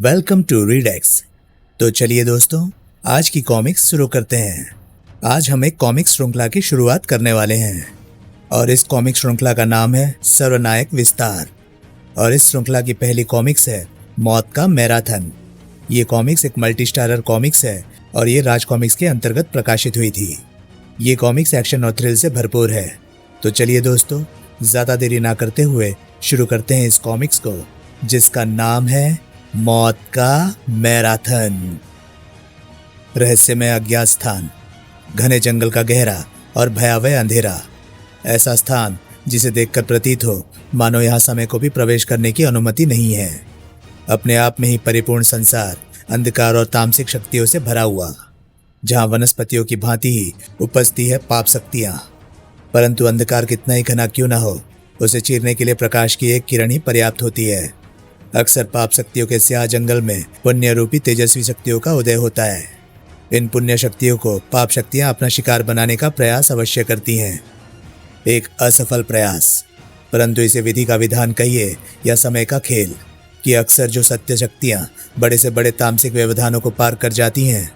Welcome to रीडेक्स। तो चलिए दोस्तों, आज की कॉमिक्स शुरू करते हैं। आज हम एक कॉमिक श्रृंखला की शुरुआत करने वाले हैं और इस कॉमिक श्रृंखला का नाम है सर्वनायक विस्तार। और इस श्रृंखला की पहली कॉमिक्स है मौत का मैराथन। ये कॉमिक्स एक मल्टी स्टारर कॉमिक्स है और ये राज कॉमिक्स के अंतर्गत प्रकाशित हुई थी। ये कॉमिक्स एक्शन और थ्रिल से भरपूर है। तो चलिए दोस्तों, ज़्यादा देरी ना करते हुए शुरू करते हैं इस कॉमिक्स को, जिसका नाम है मौत का मैराथन। रहस्यमय अज्ञात स्थान, घने जंगल का गहरा और भयावह अंधेरा। ऐसा स्थान जिसे देखकर प्रतीत हो मानो यहाँ समय को भी प्रवेश करने की अनुमति नहीं है। अपने आप में ही परिपूर्ण संसार अंधकार और तामसिक शक्तियों से भरा हुआ, जहाँ वनस्पतियों की भांति ही उपजती है पाप शक्तियाँ। परंतु अंधकार कितना ही घना क्यों न हो, उसे चीरने के लिए प्रकाश की एक किरण ही पर्याप्त होती है। अक्सर पाप शक्तियों के स्याह जंगल में पुण्य रूपी तेजस्वी शक्तियों का उदय होता है। इन पुण्य शक्तियों को पाप शक्तियां अपना शिकार बनाने का प्रयास अवश्य करती हैं। एक असफल प्रयास, परंतु इसे विधि का विधान कहिए या समय का खेल, कि अक्सर जो सत्य शक्तियां बड़े से बड़े तामसिक व्यवधानों को पार कर जाती हैं,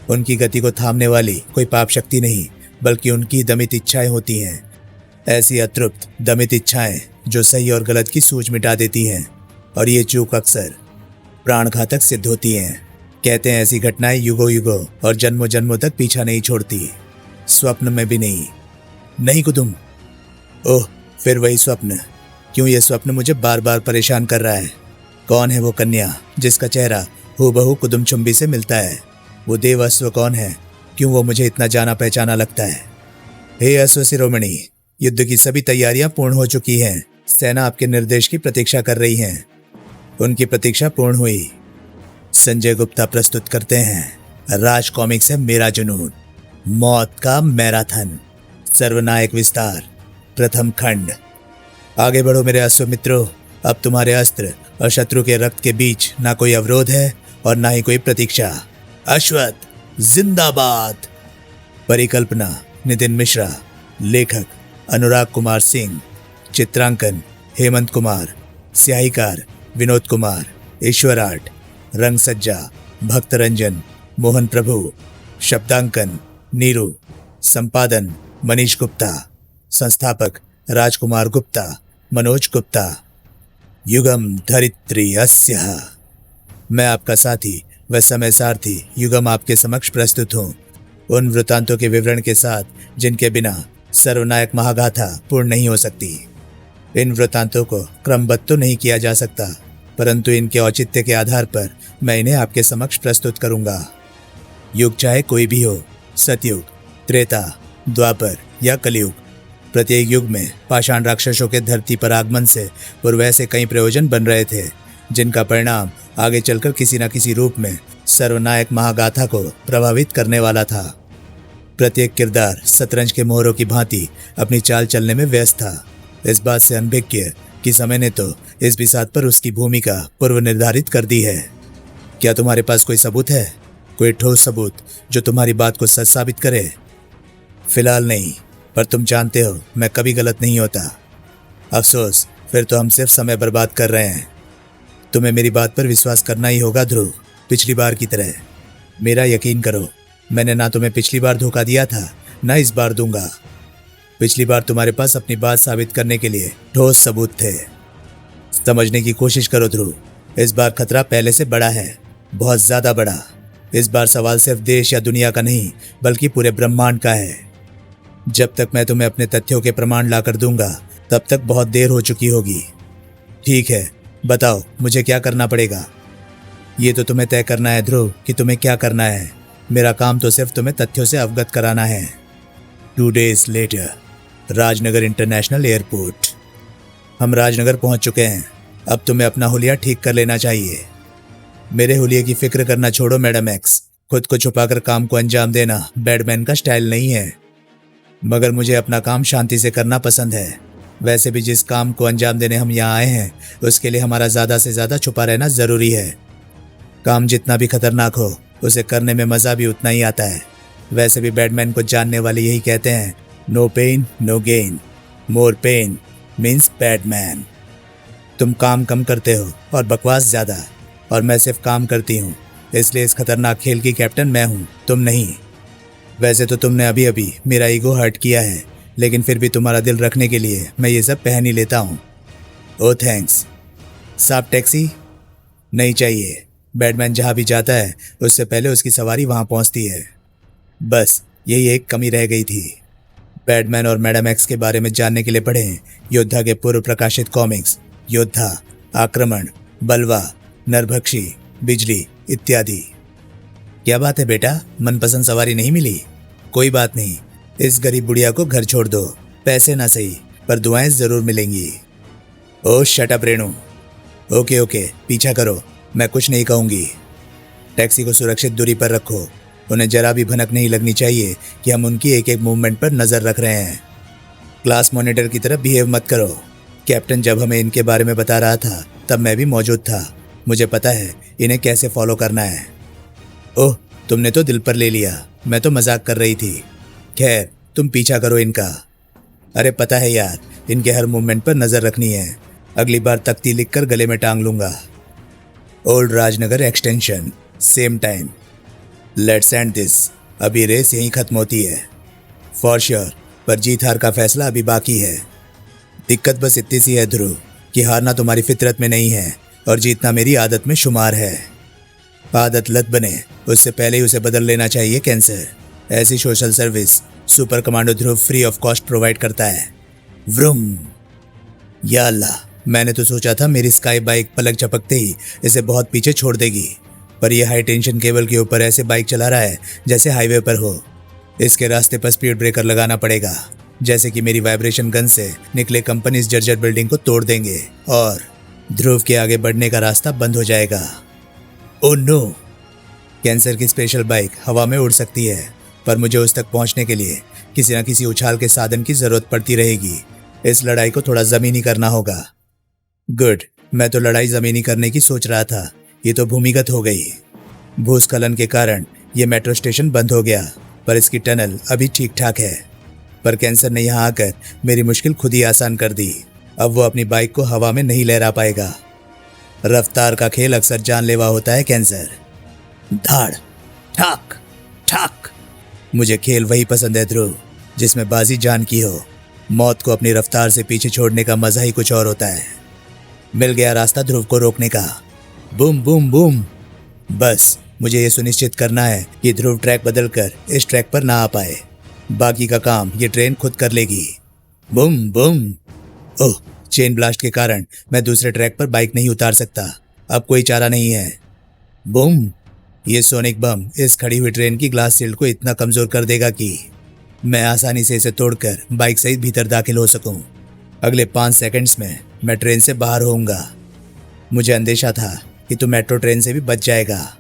उनकी गति को थामने वाली कोई पाप शक्ति नहीं बल्कि उनकी दमित इच्छाएं होती हैं। ऐसी अतृप्त दमित इच्छाएं जो सही और गलत की सूझ मिटा देती हैं, और ये चूक अक्सर प्राणघातक सिद्ध होती हैं। कहते हैं ऐसी घटनाएं युगों युगों और जन्मों जन्मों तक पीछा नहीं छोड़ती, स्वप्न में भी नहीं। नहीं कुदुम, ओह फिर वही स्वप्न। क्यों ये स्वप्न मुझे बार बार परेशान कर रहा है? कौन है वो कन्या जिसका चेहरा हूबहू कुदुम चुंबी से मिलता है? वो देव अश्व कौन है? क्यों वो मुझे इतना जाना पहचाना लगता है? हे अश्व शिरोमणि, युद्ध की सभी तैयारियां पूर्ण हो चुकी हैं। सेना आपके निर्देश की प्रतीक्षा कर रही है। उनकी प्रतीक्षा पूर्ण हुई। संजय गुप्ता प्रस्तुत करते हैं राज कॉमिक्स है मेरा जुनून, मौत का मैराथन, सर्वनायक विस्तार, प्रथम खंड। आगे बढ़ो मेरे अश्व मित्रों, अब तुम्हारे अस्त्र और शत्रु के रक्त के बीच ना कोई अवरोध है और ना ही कोई प्रतीक्षा। अश्वत्थ जिंदाबाद। परिकल्पना नितिन मिश्रा, लेखक अनुराग कुमार सिंह, चित्रांकन हेमंत कुमार, स्याहीकार विनोद कुमार, ईश्वर आर्ट, रंग सज्जा भक्त रंजन, मोहन प्रभु, शब्दांकन नीरू, संपादन मनीष गुप्ता, संस्थापक राजकुमार गुप्ता, मनोज गुप्ता। युगम धरित्री अस्यः। मैं आपका साथी व समय सारथी युगम आपके समक्ष प्रस्तुत हूँ, उन वृतांतों के विवरण के साथ जिनके बिना सर्वनायक महागाथा पूर्ण नहीं हो सकती। इन वृतांतों को क्रमबद्ध तो नहीं किया जा सकता, परंतु इनके औचित्य के आधार पर मैं इन्हें आपके समक्ष प्रस्तुत करूंगा। युग चाहे कोई भी हो, सतयुग, त्रेता, द्वापर या कलयुग, प्रत्येक युग में पाषाण राक्षसों के धरती पर आगमन से पूर्व ऐसे कई प्रयोजन बन रहे थे, जिनका परिणाम आगे चलकर किसी न किसी रूप में सर्वनायक महागाथा को प्रभावित करने वाला था। प्रत्येक किरदार शतरंज के मोहरों की भांति अपनी चाल चलने में व्यस्त था। इस बात से अनभिज्ञ कि समय ने तो इस बिसात पर उसकी भूमिका पूर्व निर्धारित कर दी है। क्या तुम्हारे पास कोई सबूत है, कोई ठोस सबूत जो तुम्हारी बात को सच साबित करे? फिलहाल नहीं, पर तुम जानते हो मैं कभी गलत नहीं होता। अफसोस, फिर तो हम सिर्फ समय बर्बाद कर रहे हैं। तुम्हें मेरी बात पर विश्वास करना ही होगा ध्रुव, पिछली बार की तरह। मेरा यकीन करो, मैंने ना तुम्हें पिछली बार धोखा दिया था, ना इस बार दूंगा। पिछली बार तुम्हारे पास अपनी बात साबित करने के लिए ठोस सबूत थे। समझने की कोशिश करो ध्रुव, इस बार खतरा पहले से बड़ा है, बहुत ज्यादा बड़ा। इस बार सवाल सिर्फ देश या दुनिया का नहीं बल्कि पूरे ब्रह्मांड का है। जब तक मैं तुम्हें अपने तथ्यों के प्रमाण लाकर दूंगा, तब तक बहुत देर हो चुकी होगी। ठीक है, बताओ मुझे क्या करना पड़ेगा? ये तो तुम्हें तय करना है ध्रुव कि तुम्हें क्या करना है। मेरा काम तो सिर्फ तुम्हें तथ्यों से अवगत कराना है। 2 days later, Rajnagar international airport. हम राजनगर पहुंच चुके हैं। अब तुम्हें अपना हुलिया ठीक कर लेना चाहिए। मेरे हुलिये की फिक्र करना छोड़ो मैडम एक्स। खुद को छुपाकर काम को अंजाम देना बैडमैन का स्टाइल नहीं है, मगर मुझे अपना काम शांति से करना पसंद है। वैसे भी जिस काम को अंजाम देने हम यहाँ आए हैं, उसके लिए हमारा ज़्यादा से ज़्यादा छुपा रहना ज़रूरी है। काम जितना भी खतरनाक हो, उसे करने में मज़ा भी उतना ही आता है। वैसे भी बैडमैन को जानने वाले यही कहते हैं, no pain no gain, more pain means bad man. तुम काम कम करते हो और बकवास ज़्यादा। और मैं सिर्फ काम करती हूँ, इसलिए इस खतरनाक खेल की कैप्टन मैं हूँ, तुम नहीं। वैसे तो तुमने अभी अभी मेरा ईगो हर्ट किया है, लेकिन फिर भी तुम्हारा दिल रखने के लिए मैं ये सब पहन ही लेता हूँ। ओह थैंक्स। साहब टैक्सी? नहीं चाहिए। बैटमैन जहाँ भी जाता है उससे पहले उसकी सवारी वहाँ पहुँचती है। बस यही एक कमी रह गई थी। बैटमैन और मैडम एक्स के बारे में जानने के लिए पढ़ें योद्धा के पूर्व प्रकाशित कॉमिक्स योद्धा, आक्रमण, बलवा, नरभक्षी, बिजली इत्यादि। क्या बात है बेटा, मनपसंद सवारी नहीं मिली? कोई बात नहीं, इस गरीब बुढ़िया को घर छोड़ दो। पैसे ना सही पर दुआएं जरूर मिलेंगी। Oh shut up Renu. Okay okay, पीछा करो, मैं कुछ नहीं कहूंगी। टैक्सी को सुरक्षित दूरी पर रखो। उन्हें जरा भी भनक नहीं लगनी चाहिए कि हम उनकी एक एक मूवमेंट पर नजर रख रहे हैं। क्लास मॉनिटर की तरफ बिहेव मत करो। कैप्टन जब हमें इनके बारे में बता रहा था तब मैं भी मौजूद था। मुझे पता है इन्हें कैसे फॉलो करना है। ओह, तुमने तो दिल पर ले लिया, मैं तो मजाक कर रही थी। खैर तुम पीछा करो इनका। अरे पता है यार, इनके हर मूवमेंट पर नजर रखनी है। अगली बार तख्ती लिखकर गले में टांग लूंगा। Old Rajnagar extension, same time. Let's end this. अभी रेस यहीं खत्म होती है फॉर श्योर, पर जीत हार का फैसला अभी बाकी है। दिक्कत बस इतनी सी है ध्रुव कि हारना तुम्हारी फितरत में नहीं है और जीतना मेरी आदत में शुमार है। आदत लत बने उससे पहले ही उसे बदल लेना चाहिए कैंसर। ऐसी social service super commando Dhruv free of cost provide करता है। व्रुम। या अल्लाह, मैंने तो सोचा था मेरी स्काई बाइक पलक झपकते ही इसे बहुत पीछे छोड़ देगी, पर यह हाई टेंशन केबल के ऊपर ऐसे बाइक चला रहा है जैसे हाईवे पर हो। इसके रास्ते पर स्पीड ब्रेकर लगाना पड़ेगा, जैसे कि मेरी वाइब्रेशन गन से निकले कंपनी इस जर्जर बिल्डिंग को तोड़ देंगे और ध्रुव के आगे बढ़ने का रास्ता बंद हो जाएगा। Oh no. कैंसर की स्पेशल बाइक हवा में उड़ सकती है, पर मुझे उस तक पहुंचने के लिए किसी न किसी उछाल के साधन की जरूरत पड़ती रहेगी। इस लड़ाई को थोड़ा जमीनी करना होगा। गुड, मैं तो लड़ाई जमीनी करने की सोच रहा था, ये तो भूमिगत हो गई। भूस्खलन के कारण ये मेट्रो स्टेशन बंद हो गया, पर इसकी टनल अभी ठीक ठाक है। पर कैंसर ने यहाँ आकर मेरी मुश्किल खुद ही आसान कर दी। अब वो अपनी बाइक को हवा में नहीं लहरा पाएगा। रफ्तार का खेल अक्सर जानलेवा होता है कैंसर। धाड़ ठाक ठाक। मुझे खेल वही पसंद है ध्रुव जिसमें बाजी जान की हो। मौत को अपनी रफ्तार से पीछे छोड़ने का मजा ही कुछ और होता है। मिल गया रास्ता ध्रुव को रोकने का। Boom boom boom. बस मुझे ये सुनिश्चित करना है कि ध्रुव ट्रैक बदलकर इस ट्रैक पर ना आ पाए। बाकी का काम ये ट्रेन खुद कर लेगी। Boom boom. ओह, चेन ब्लास्ट के कारण मैं दूसरे ट्रैक पर बाइक नहीं उतार सकता। अब कोई चारा नहीं है। बूम। ये सोनिक बम इस खड़ी हुई ट्रेन की ग्लास शील्ड को इतना कमजोर कर देगा कि मैं आसानी से इसे तोड़कर बाइक सहित भीतर दाखिल हो सकूं। अगले 5 सेकंड्स में मैं ट्रेन से बाहर होऊंगा। मुझे अंदेशा था कि तू मेट्रो ट्रेन से भी बच जाएगा,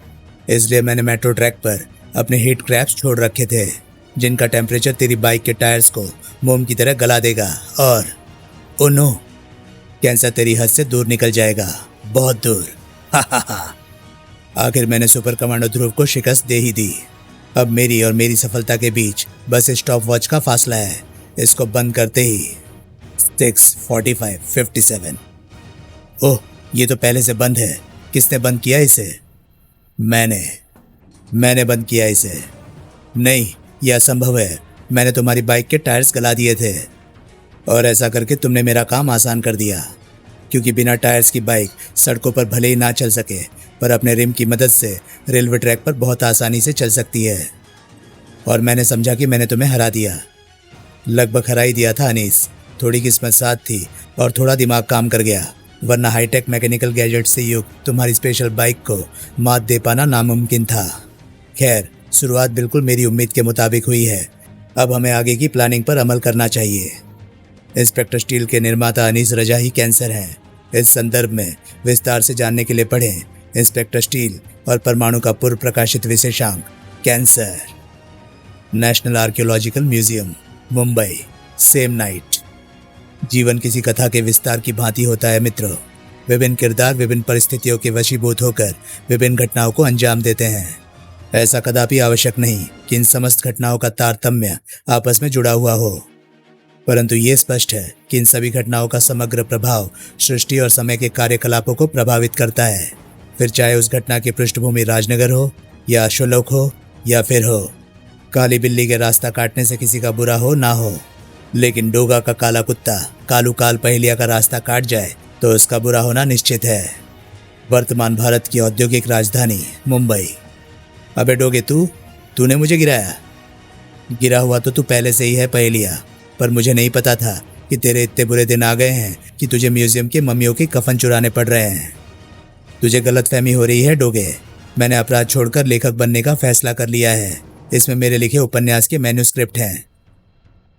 इसलिए मैंने मेट्रो ट्रैक पर अपने हीट क्रैप्स छोड़ रखे थे, जिनका टेम्परेचर तेरी बाइक के टायर्स को मोम की तरह गला देगा। और ओ नो, कैंसर तेरी हद से दूर निकल जाएगा, बहुत दूर। हा हा हा। आखिर मैंने सुपर कमांडो ध्रुव को शिकस्त दे ही दी। अब मेरी और मेरी सफलता के बीच बस स्टॉप वॉच का फासला है। इसको बंद करते ही 6:45:57। ओह, ये तो पहले से बंद है। किसने बंद किया इसे? मैंने बंद किया इसे। नहीं, यह असंभव है। मैंने तुम्हारी बाइक के टायर्स गला दिए थे और ऐसा करके तुमने मेरा काम आसान कर दिया, क्योंकि बिना टायर्स की बाइक सड़कों पर भले ही ना चल सके, पर अपने रिम की मदद से रेलवे ट्रैक पर बहुत आसानी से चल सकती है। और मैंने समझा कि मैंने तुम्हें हरा दिया। लगभग हरा ही दिया था अनीस। थोड़ी किस्मत साथ थी और थोड़ा दिमाग काम कर गया, वरना हाईटेक मैकेनिकल गैजेट से युक्त तुम्हारी स्पेशल बाइक को मात दे पाना नामुमकिन था। खैर, शुरुआत बिल्कुल मेरी उम्मीद के मुताबिक हुई है। अब हमें आगे की प्लानिंग पर अमल करना चाहिए। इंस्पेक्टर स्टील के निर्माता अनीस रजा ही कैंसर हैं। इस संदर्भ में विस्तार से जानने के लिए पढ़ें इंस्पेक्टर स्टील और परमाणु का पूर्व प्रकाशित विशेषांक cancer. National archaeological museum, Mumbai, same night. जीवन किसी कथा के विस्तार की भांति होता है मित्रों। विभिन्न किरदार विभिन्न परिस्थितियों के वशीभूत होकर विभिन्न घटनाओं को अंजाम देते हैं। ऐसा कदापि आवश्यक नहीं कि इन समस्त घटनाओं का तारतम्य आपस में जुड़ा हुआ हो, परंतु ये स्पष्ट है कि इन सभी घटनाओं का समग्र प्रभाव सृष्टि और समय के कार्यकलापों को प्रभावित करता है। फिर चाहे उस घटना की पृष्ठभूमि राजनगर हो या अश्वलोक हो या फिर हो काली बिल्ली के रास्ता काटने से किसी का बुरा हो ना हो, लेकिन डोगा का काला कुत्ता कालू काल पहेलिया का रास्ता काट जाए तो उसका बुरा होना निश्चित है। वर्तमान भारत की औद्योगिक राजधानी मुंबई। अबे डोगे, तूने मुझे गिराया। गिरा हुआ तो तू पहले से ही है पहेलिया, पर मुझे नहीं पता था कि तेरे इतने बुरे दिन आ गए हैं कि तुझे म्यूजियम के मम्मियों की कफन चुराने पड़ रहे हैं। तुझे गलतफहमी हो रही है डोगे। मैंने अपराध छोड़कर लेखक बनने का फैसला कर लिया है। इसमें मेरे लिखे उपन्यास के मैन्युस्क्रिप्ट हैं।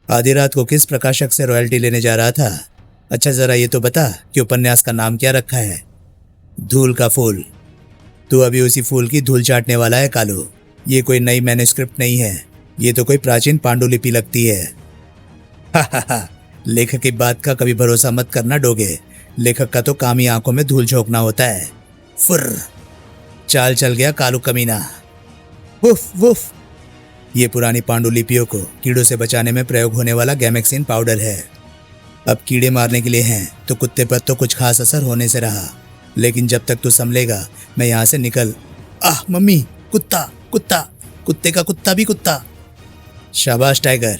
आधी रात को किस प्रकाशक से रॉयल्टी लेने जा रहा था? अच्छा जरा ये तो बता कि उपन्यास का नाम क्या रखा है? धूल का फूल। तू अभी उसी फूल की धूल चाटने वाला है कालू। ये कोई नई मैन्युस्क्रिप्ट नहीं है, ये तो कोई प्राचीन पांडुलिपि लगती है। हा, लेखक की बात का कभी भरोसा मत करना डोगे। लेखक का तो काम ही आंखों में धूल झोंकना होता है। फुर्र, चाल चल गया कालू कमीना। Woof woof. ये पुरानी पांडुलिपियों को कीड़ों से बचाने में प्रयोग होने वाला गैमेक्सिन पाउडर है। अब कीड़े मारने के लिए हैं तो कुत्ते पर तो कुछ खास असर होने से रहा, लेकिन जब तक तू संभलेगा मैं यहाँ से निकल। आह मम्मी, कुत्ता कुत्ता, कुत्ते का कुत्ता भी कुत्ता। शाबाश टाइगर,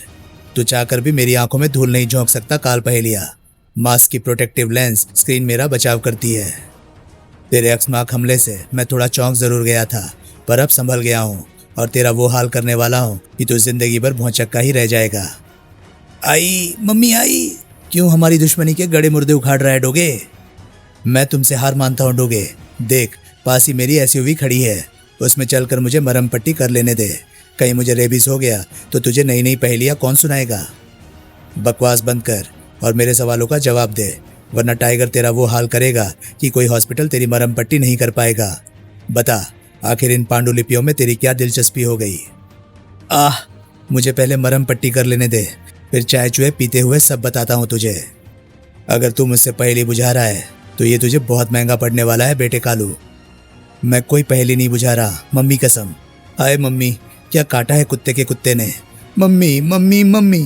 तू चाहकर भी मेरी आंखों में धूल नहीं झोंक सकता काल पहेलिया। मास्क की प्रोटेक्टिव लेंस स्क्रीन मेरा बचाव करती है। तेरे अकस्मात हमले से मैं थोड़ा चौंक जरूर गया था, पर अब संभल गया हूँ और तेरा वो हाल करने वाला हूँ कि तू जिंदगी भर भौचक्का ही रह जाएगा। आई मम्मी आई। क्यों हमारी दुश्मनी के गड़े मुर्दे उखाड़ रहा है डोगे? मैं तुमसे हार मानता हूँ डोगे। देख पास ही मेरी एसयूवी खड़ी है, उसमें चलकर मुझे मरहम पट्टी कर लेने दे। कहीं मुझे रेबीज हो गया तो तुझे नई नई पहेलियाँ कौन सुनाएगा? बकवास बंद कर और मेरे सवालों का जवाब दे, वरना टाइगर तेरा वो हाल करेगा कि कोई हॉस्पिटल तेरी मरहम पट्टी नहीं कर पाएगा। बता आखिर इन पांडुलिपियों में तेरी क्या दिलचस्पी हो गई? आह, मुझे पहले मरहम पट्टी कर लेने दे, फिर चाय चुए पीते हुए सब बताता हूँ तुझे। अगर तू मुझसे पहेली बुझा रहा है तो ये तुझे बहुत महंगा पड़ने वाला है बेटे कालू। मैं कोई पहेली नहीं बुझा रहा, मम्मी कसम। हाय मम्मी, क्या काटा है कुत्ते के कुत्ते ने? Mummy mummy mummy.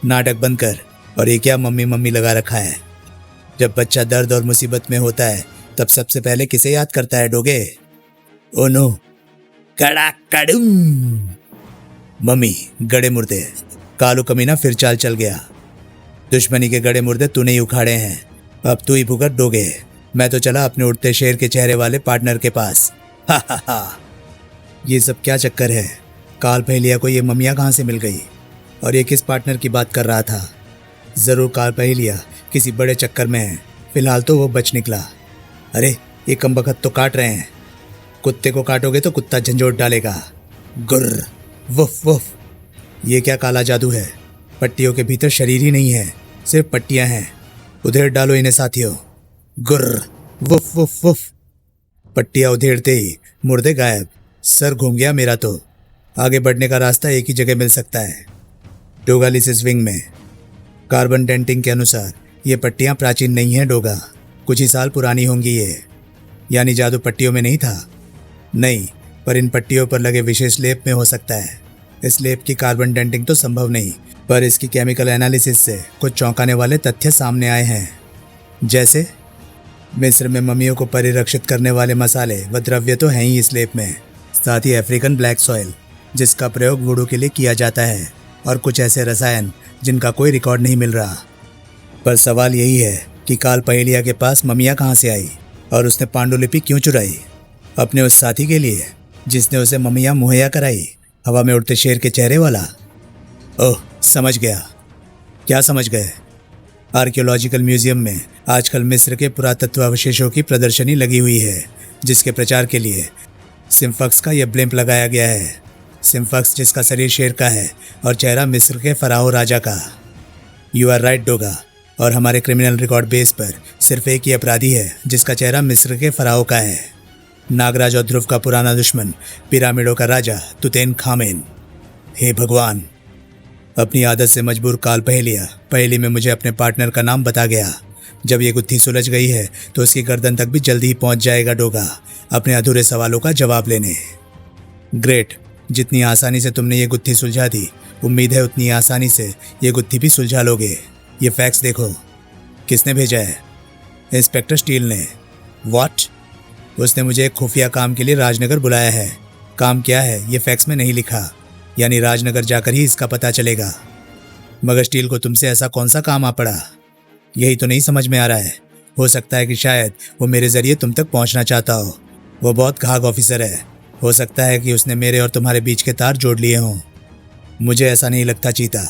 नाटक बंद कर। और ये क्या मम्मी मम्मी लगा रखा है? जब बच्चा दर्द और मुसीबत में होता है तब सबसे पहले किसे याद करता है डोगे? Oh no, कड़ाकड़ुम। मम्मी गड़े मुर्दे। कालू कमीना फिर चाल चल गया। दुश्मनी के गड़े मुर्दे तूने ही उखाड़े हैं, अब तू ही भुगत डोगे। मैं तो चला अपने उड़ते शेर के चेहरे वाले पार्टनर के पास। हा। ये सब क्या चक्कर है? काल पहेलिया को ये मम्मियाँ कहाँ से मिल गई? और ये किस पार्टनर की बात कर रहा था? ज़रूर काल पहेलिया किसी बड़े चक्कर में है। फिलहाल तो वो बच निकला। अरे ये कमबख्त तो काट रहे हैं। कुत्ते को काटोगे तो कुत्ता झंझोट डालेगा। गुर्र, वुफ वुफ। ये क्या काला जादू है? पट्टियों के भीतर शरीर ही नहीं है, सिर्फ पट्टियां हैं। उधेड़ डालो इन्हें साथियों। गुर्र, वुफ वुफ वुफ। पट्टियां उधेड़ते ही मुर्दे गायब। सर घूम गया मेरा तो। आगे बढ़ने का रास्ता एक ही जगह मिल सकता है, डोगालिसिस विंग में। कार्बन डेंटिंग के अनुसार ये पट्टियां प्राचीन नहीं हैं डोगा, कुछ ही साल पुरानी होंगी ये। यानी जादू पट्टियों में नहीं था? नहीं, पर इन पट्टियों पर लगे विशेष लेप में हो सकता है। इस लेप की कार्बन डेंटिंग तो संभव नहीं, पर इसकी केमिकल एनालिसिस से कुछ चौंकाने वाले तथ्य सामने आए हैं। जैसे मिस्र में मम्मियों को परिरक्षित करने वाले मसाले व द्रव्य तो हैं ही इस लेप में, साथ ही अफ्रीकन ब्लैक सॉइल जिसका प्रयोग वुडू के लिए किया जाता है, और कुछ ऐसे रसायन जिनका कोई रिकॉर्ड नहीं मिल रहा। पर सवाल यही है कि काल पहेलिया के पास मम्मियाँ कहाँ से आई और उसने पांडुलिपि क्यों चुराई? अपने उस साथी के लिए जिसने उसे मम्मियाँ मुहैया कराई, हवा में उड़ते शेर के चेहरे वाला। ओह समझ गया। क्या समझ गए? आर्कियोलॉजिकल म्यूजियम में आजकल मिस्र के पुरातत्व अवशेषों की प्रदर्शनी लगी हुई है, जिसके प्रचार के लिए सिम्फक्स का यह ब्लिम्प लगाया गया है। सिम्फक्स जिसका शरीर शेर का है और चेहरा मिस्र के फराओ राजा का। You are right Doga. और हमारे क्रिमिनल रिकॉर्ड बेस पर सिर्फ एक ही अपराधी है जिसका चेहरा मिस्र के फराओ का है। नागराज और ध्रुव का पुराना दुश्मन, पिरामिडों का राजा तुतेन खामेन। हे भगवान, अपनी आदत से मजबूर काल पहेलिया पहेली में मुझे अपने पार्टनर का नाम बता गया। जब ये गुत्थी सुलझ गई है तो उसकी गर्दन तक भी जल्दी ही पहुंच जाएगा डोगा अपने अधूरे सवालों का जवाब लेने। ग्रेट, जितनी आसानी से तुमने ये गुत्थी सुलझा दी, उम्मीद है उतनी आसानी से ये गुत्थी भी सुलझा लोगे। ये फैक्स देखो। किसने भेजा है? इंस्पेक्टर स्टील ने। व्हाट? उसने मुझे एक खुफिया काम के लिए राजनगर बुलाया है। काम क्या है ये फैक्स में नहीं लिखा, यानी राजनगर जाकर ही इसका पता चलेगा। मगर स्टील को तुमसे ऐसा कौन सा काम आ पड़ा, यही तो नहीं समझ में आ रहा है। हो सकता है कि शायद वो मेरे जरिए तुम तक पहुंचना चाहता हो। वो बहुत घाघ ऑफिसर है। हो सकता है कि उसने मेरे और तुम्हारे बीच के तार जोड़ लिए हों। मुझे ऐसा नहीं लगता चीता।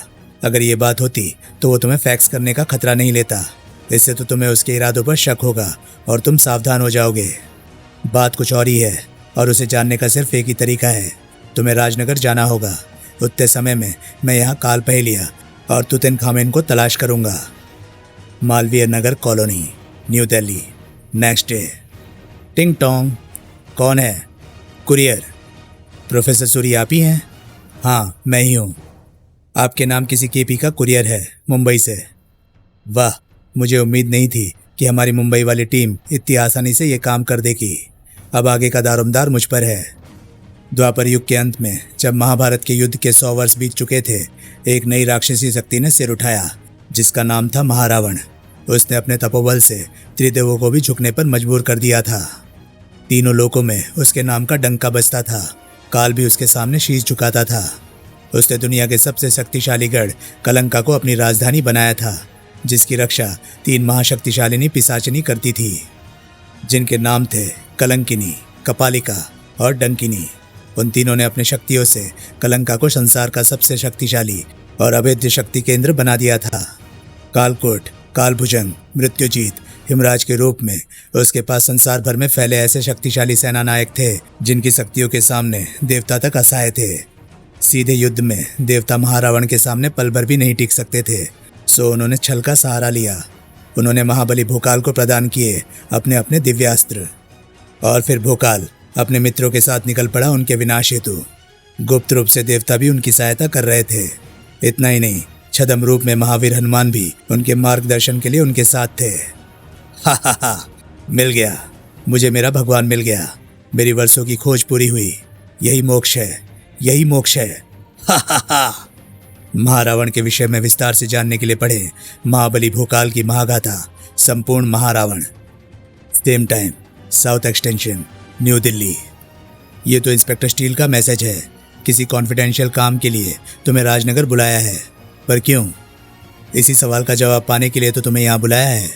अगर ये बात होती तो वो तुम्हें फैक्स करने का खतरा नहीं लेता। इससे तो तुम्हें उसके इरादों पर शक होगा और तुम सावधान हो जाओगे। बात कुछ और ही है और उसे जानने का सिर्फ एक ही तरीका है। तुम्हें राजनगर जाना होगा। उतने समय में मैं यहाँ काल पहेलिया और तुतनखामेन को तलाश करूँगा। Malviya Nagar colony, New Delhi, next day. टिंग टोंग। कौन है? कुरियर। प्रोफेसर सूरी आप ही हैं? हाँ मैं ही हूँ। आपके नाम किसी केपी का कुरियर है, मुंबई से। वाह, मुझे उम्मीद नहीं थी कि हमारी मुंबई वाली टीम इतनी आसानी से ये काम कर देगी। अब आगे का दारोमदार मुझ पर है। द्वापर युग के अंत में जब महाभारत के युद्ध के 100 वर्ष बीत चुके थे, एक नई राक्षसी शक्ति ने सिर उठाया जिसका नाम था महारावण। उसने अपने तपोबल से त्रिदेवों को भी झुकने पर मजबूर कर दिया था। तीनों लोकों में उसके नाम का डंका बजता था। काल भी उसके सामने शीश झुकाता था। उसने दुनिया के सबसे शक्तिशाली गढ़ कलंका को अपनी राजधानी बनाया था, जिसकी रक्षा 3 महाशक्तिशालिनी पिशाचिनी करती थी, जिनके नाम थे कलंकिनी, कपालिका और डंकिनी। उन तीनों ने अपनी शक्तियों से कलंका को संसार का सबसे शक्तिशाली और अभेद्य शक्ति केंद्र बना दिया था। कालकोट, कालभुजंग, मृत्युजीत, हिमराज के रूप में उसके पास संसार भर में फैले ऐसे शक्तिशाली सेना नायक थे जिनकी शक्तियों के सामने देवता तक असहाय थे। सीधे युद्ध में देवता महारावण के सामने पल भर भी नहीं टिक सकते थे, सो उन्होंने छल का सहारा लिया। उन्होंने महाबली भोकाल को प्रदान किए अपने अपने दिव्यास्त्र, और फिर भोकाल अपने मित्रों के साथ निकल पड़ा उनके विनाश हेतु। गुप्त रूप से देवता भी उनकी सहायता कर रहे थे। इतना ही नहीं, छद्म रूप में महावीर हनुमान भी उनके मार्गदर्शन के लिए उनके साथ थे। हा हा हा, मिल गया मुझे, मेरा भगवान मिल गया। मेरी वर्षों की खोज पूरी हुई। यही मोक्ष है, यही मोक्ष है। हा हा हा। महारावण के विषय में विस्तार से जानने के लिए पढ़े महाबली भोकाल की महागाथा संपूर्ण Maharavan. Same time, south extension, new Delhi. ये तो इंस्पेक्टर स्टील का मैसेज है। किसी कॉन्फिडेंशियल काम के लिए तुम्हें राजनगर बुलाया है, पर क्यों? इसी सवाल का जवाब पाने के लिए तो तुम्हें यहाँ बुलाया है।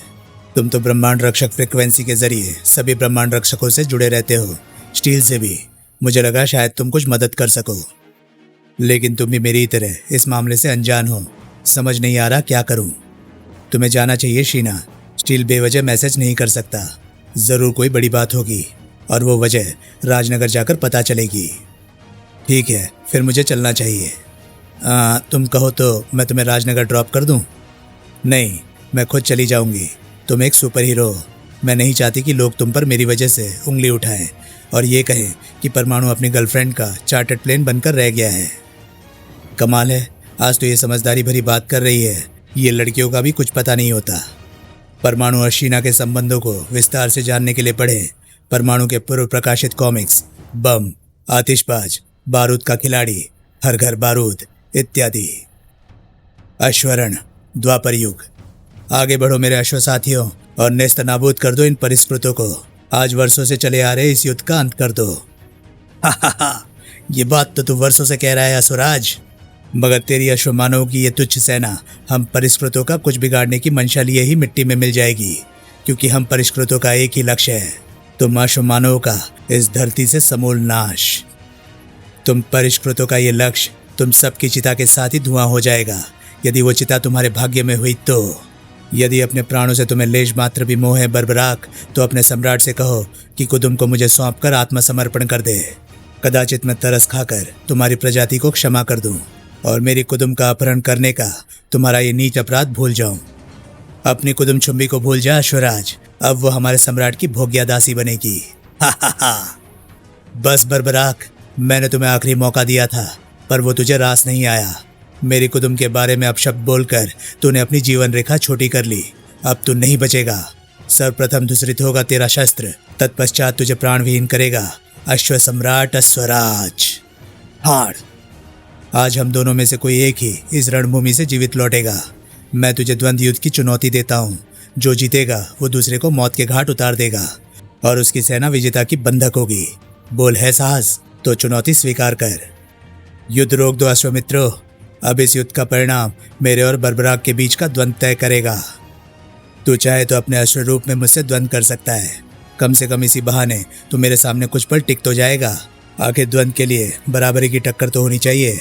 तुम तो ब्रह्मांड रक्षक फ्रिक्वेंसी के जरिए सभी ब्रह्मांड रक्षकों से जुड़े रहते हो, स्टील से भी। मुझे लगा शायद तुम कुछ मदद कर सको, लेकिन तुम भी मेरी तरह इस मामले से अनजान हो। समझ नहीं आ रहा क्या करूं। तुम्हें जाना चाहिए शीना। स्टील बेवजह मैसेज नहीं कर सकता। जरूर कोई बड़ी बात होगी और वो वजह राजनगर जाकर पता चलेगी। ठीक है, फिर मुझे चलना चाहिए। तुम कहो तो मैं तुम्हें राजनगर ड्रॉप कर दूं? नहीं, मैं खुद चली जाऊंगी। तुम एक सुपर हीरो हो। मैं नहीं चाहती कि लोग तुम पर मेरी वजह से उंगली उठाएं और ये कहें कि परमाणु अपनी गर्लफ्रेंड का चार्टर्ड प्लेन बनकर रह गया है। कमाल है, आज तो ये समझदारी भरी बात कर रही है। ये लड़कियों का भी कुछ पता नहीं होता। परमाणु और शीना के संबंधों को विस्तार से जानने के लिए पढ़े परमाणु के पूर्व प्रकाशित कॉमिक्स, बम, आतिशबाज, बारूद का खिलाड़ी, हर घर बारूद इत्यादि। अश्वरण, द्वापर युग। आगे बढ़ो मेरे अश्व साथियों और नेस्त नाबूद कर दो इन परिष्कृतों को। आज वर्षों से चले आ रहे इस युद्ध का अंत कर दो। हा हा हा, ये बात तो तू वर्षों से कह रहा है असुराज, मगर तेरी अश्वमानव की ये तुच्छ सेना हम परिष्कृतों का कुछ बिगाड़ने की मंशा लिए ही मिट्टी में मिल जाएगी, क्योंकि हम परिष्कृतों का एक ही लक्ष्य है, तुम अश्वमानव का इस धरती से समूल नाश। तुम परिष्कृतों का ये लक्ष्य तुम सबकी चिता के साथ ही धुआं हो जाएगा, यदि वो चिता तुम्हारे भाग्य में हुई तो। यदि अपने प्राणों से तुम्हें लेश मात्र भी मोह है बर्बराक, तो अपने सम्राट से कहो कि कुदुम को मुझे सौंप कर आत्मसमर्पण कर दे। कदाचित मैं तरस खाकर तुम्हारी प्रजाति को क्षमा कर दूं और मेरी कुदुम का अपहरण करने का तुम्हारा ये नीच अपराध भूल जाऊं। अपनी कुदुम चुंबी को भूल जा अश्वराज, अब वो हमारे सम्राट की भोग्या दासी बनेगी। हा हा हा। बस बर्बराक, मैंने तुम्हें आखिरी मौका दिया था, पर वो तुझे रास नहीं आया। मेरी कुदुम के बारे में अपशब्द बोलकर तूने अपनी जीवन रेखा छोटी कर ली। अब तू नहीं बचेगा। सर्वप्रथम धूसरित होगा तेरा शस्त्र, तत्पश्चात तुझे प्राणविहीन करेगा अश्व सम्राट अश्वराज। हार। आज हम दोनों में से कोई एक ही इस रणभूमि से जीवित लौटेगा। मैं तुझे द्वंद्व युद्ध की चुनौती देता हूँ। जो जीतेगा वो दूसरे को मौत के घाट उतार देगा और उसकी सेना विजेता की बंधक होगी। बोल है साहस तो चुनौती स्वीकार कर। युद्ध रोक दो अश्वमित्रों। अब इस युद्ध का परिणाम मेरे और बर्बराक के बीच का द्वंद्व तय करेगा। तू चाहे तो अपने अश्व रूप में मुझसे द्वंद्व कर सकता है। कम से कम इसी बहाने तू मेरे सामने कुछ पल टिक तो जाएगा। आखिर द्वंद्व के लिए बराबरी की टक्कर तो होनी चाहिए।